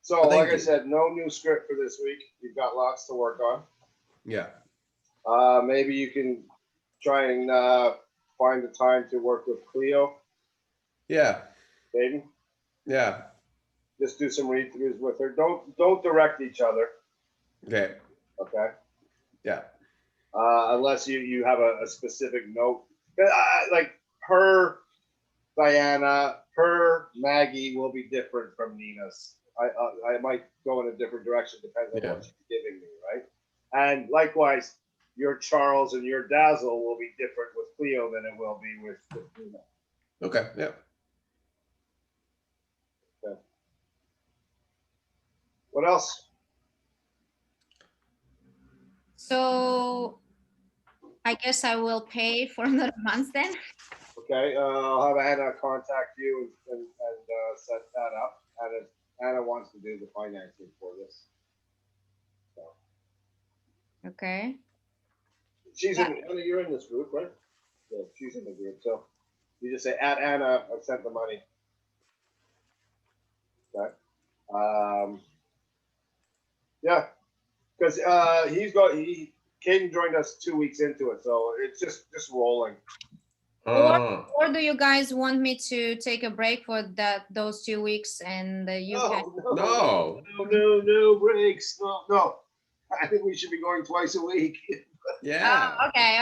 So, like I said, no new script for this week. You've got lots to work on. Yeah. Maybe you can try and find the time to work with Cleo. Yeah. Maybe. Yeah. Just do some read-throughs with her. Don't direct each other. Okay. Okay. Yeah. Unless you have a specific note. Like her, Diana, her, Maggie will be different from Nina's. I might go in a different direction depending on what she's giving me, right? And likewise, your Charles and your Dazzle will be different with Cleo than it will be with Nina. Okay. Yeah. Okay. What else? So I guess I will pay for another month then. Okay, I'll have Anna contact you and set that up. Anna wants to do the financing for this. So. Okay. She's in. You're in this group, right? Yeah, she's in the group. So you just say, "At Anna, I sent the money." Okay. Yeah, because Kaedan joined us 2 weeks into it, so it's just rolling. Or do you guys want me to take a break for those 2 weeks and you can? No breaks. No. I think we should be going twice a week. Yeah. Oh, okay.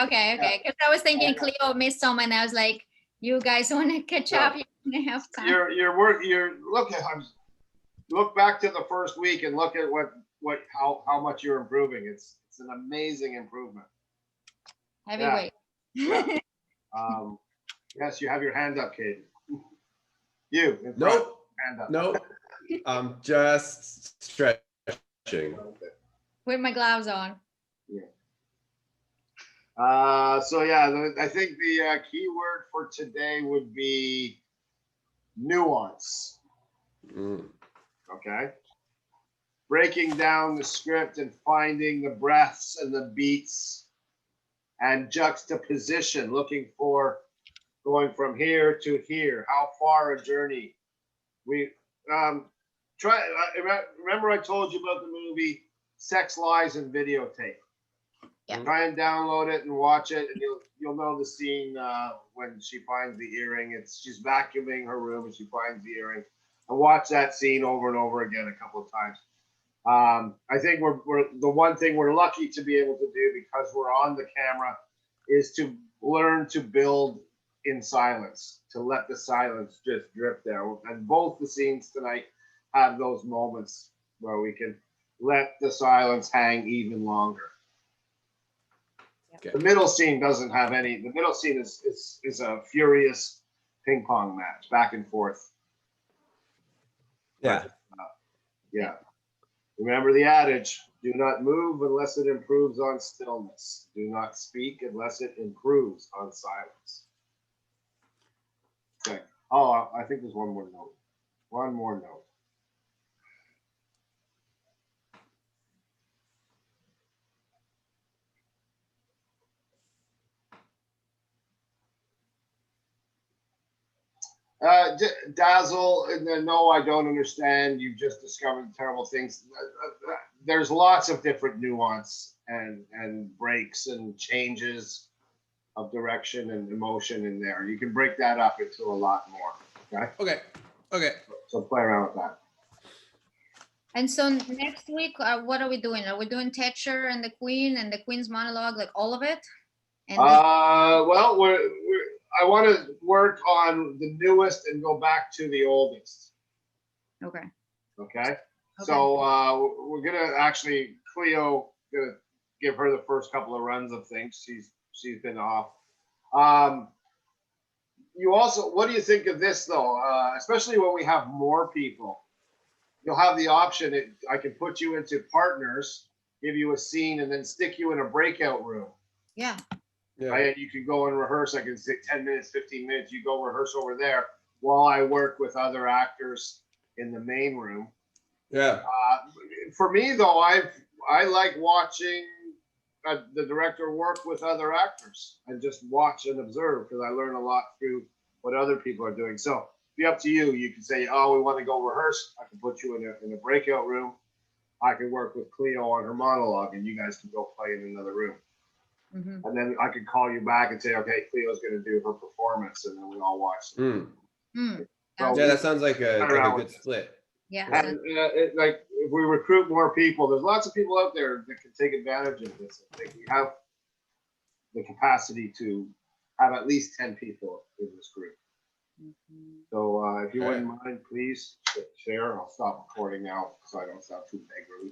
Because I was thinking Cleo missed some, and I was like, you guys want to catch up? You're gonna have time. Look back to the first week and look at how much you're improving. It's an amazing improvement. Heavyweight. Yeah. Yes, you have your hand up, Kaedan. You. Nope. Hand up. Nope. I'm just stretching. With my gloves on. Yeah. I think the key word for today would be nuance. Okay. Breaking down the script and finding the breaths and the beats and juxtaposition, looking for going from here to here. How far a journey? We remember I told you about the movie Sex, Lies, and Videotape. Yeah. Try and download it and watch it, and you'll know the scene when she finds the earring. She's vacuuming her room and she finds the earring. And watch that scene over and over again a couple of times. I think we're the one thing we're lucky to be able to do because we're on the camera is to learn to build in silence, to let the silence just drip down. And both the scenes tonight have those moments where we can let the silence hang even longer. The middle scene doesn't have any. The middle scene is a furious ping pong match, back and forth. Yeah. Yeah. Remember the adage: do not move unless it improves on stillness. Do not speak unless it improves on silence. Okay. Oh, I think there's one more note. One more note. Dazzle, no, I don't understand. You've just discovered terrible things. There's lots of different nuance and breaks and changes of direction and emotion in there. You can break that up into a lot more. Okay. Okay. So play around with that. And so next week, what are we doing? Are we doing Thatcher and the Queen's monologue, like all of it? And well, I want to work on the newest and go back to the oldest. Okay. So we're gonna actually Cleo gonna give her the first couple of runs of things. She's been off. You also, what do you think of this though? Especially when we have more people, you'll have the option. I can put you into partners, give you a scene, and then stick you in a breakout room. Yeah. Right? And you can go and rehearse. I can say 10 minutes, 15 minutes. You go rehearse over there while I work with other actors in the main room. Yeah. For me though, I like watching the director work with other actors and just watch and observe, because I learn a lot through what other people are doing. So it'd be up to you. You can say, oh, we want to go rehearse. I can put you in a breakout room. I can work with Cleo on her monologue, and you guys can go play in another room. Mm-hmm. And then I can call you back and say, okay, Cleo's going to do her performance, and then we all watch. So, yeah, that sounds like a good split. Yeah. And like if we recruit more people, there's lots of people out there that can take advantage of this. I think we have the capacity to have at least 10 people in this group. Mm-hmm. So if you wouldn't mind, please share. I'll stop recording now so I don't sound too angry.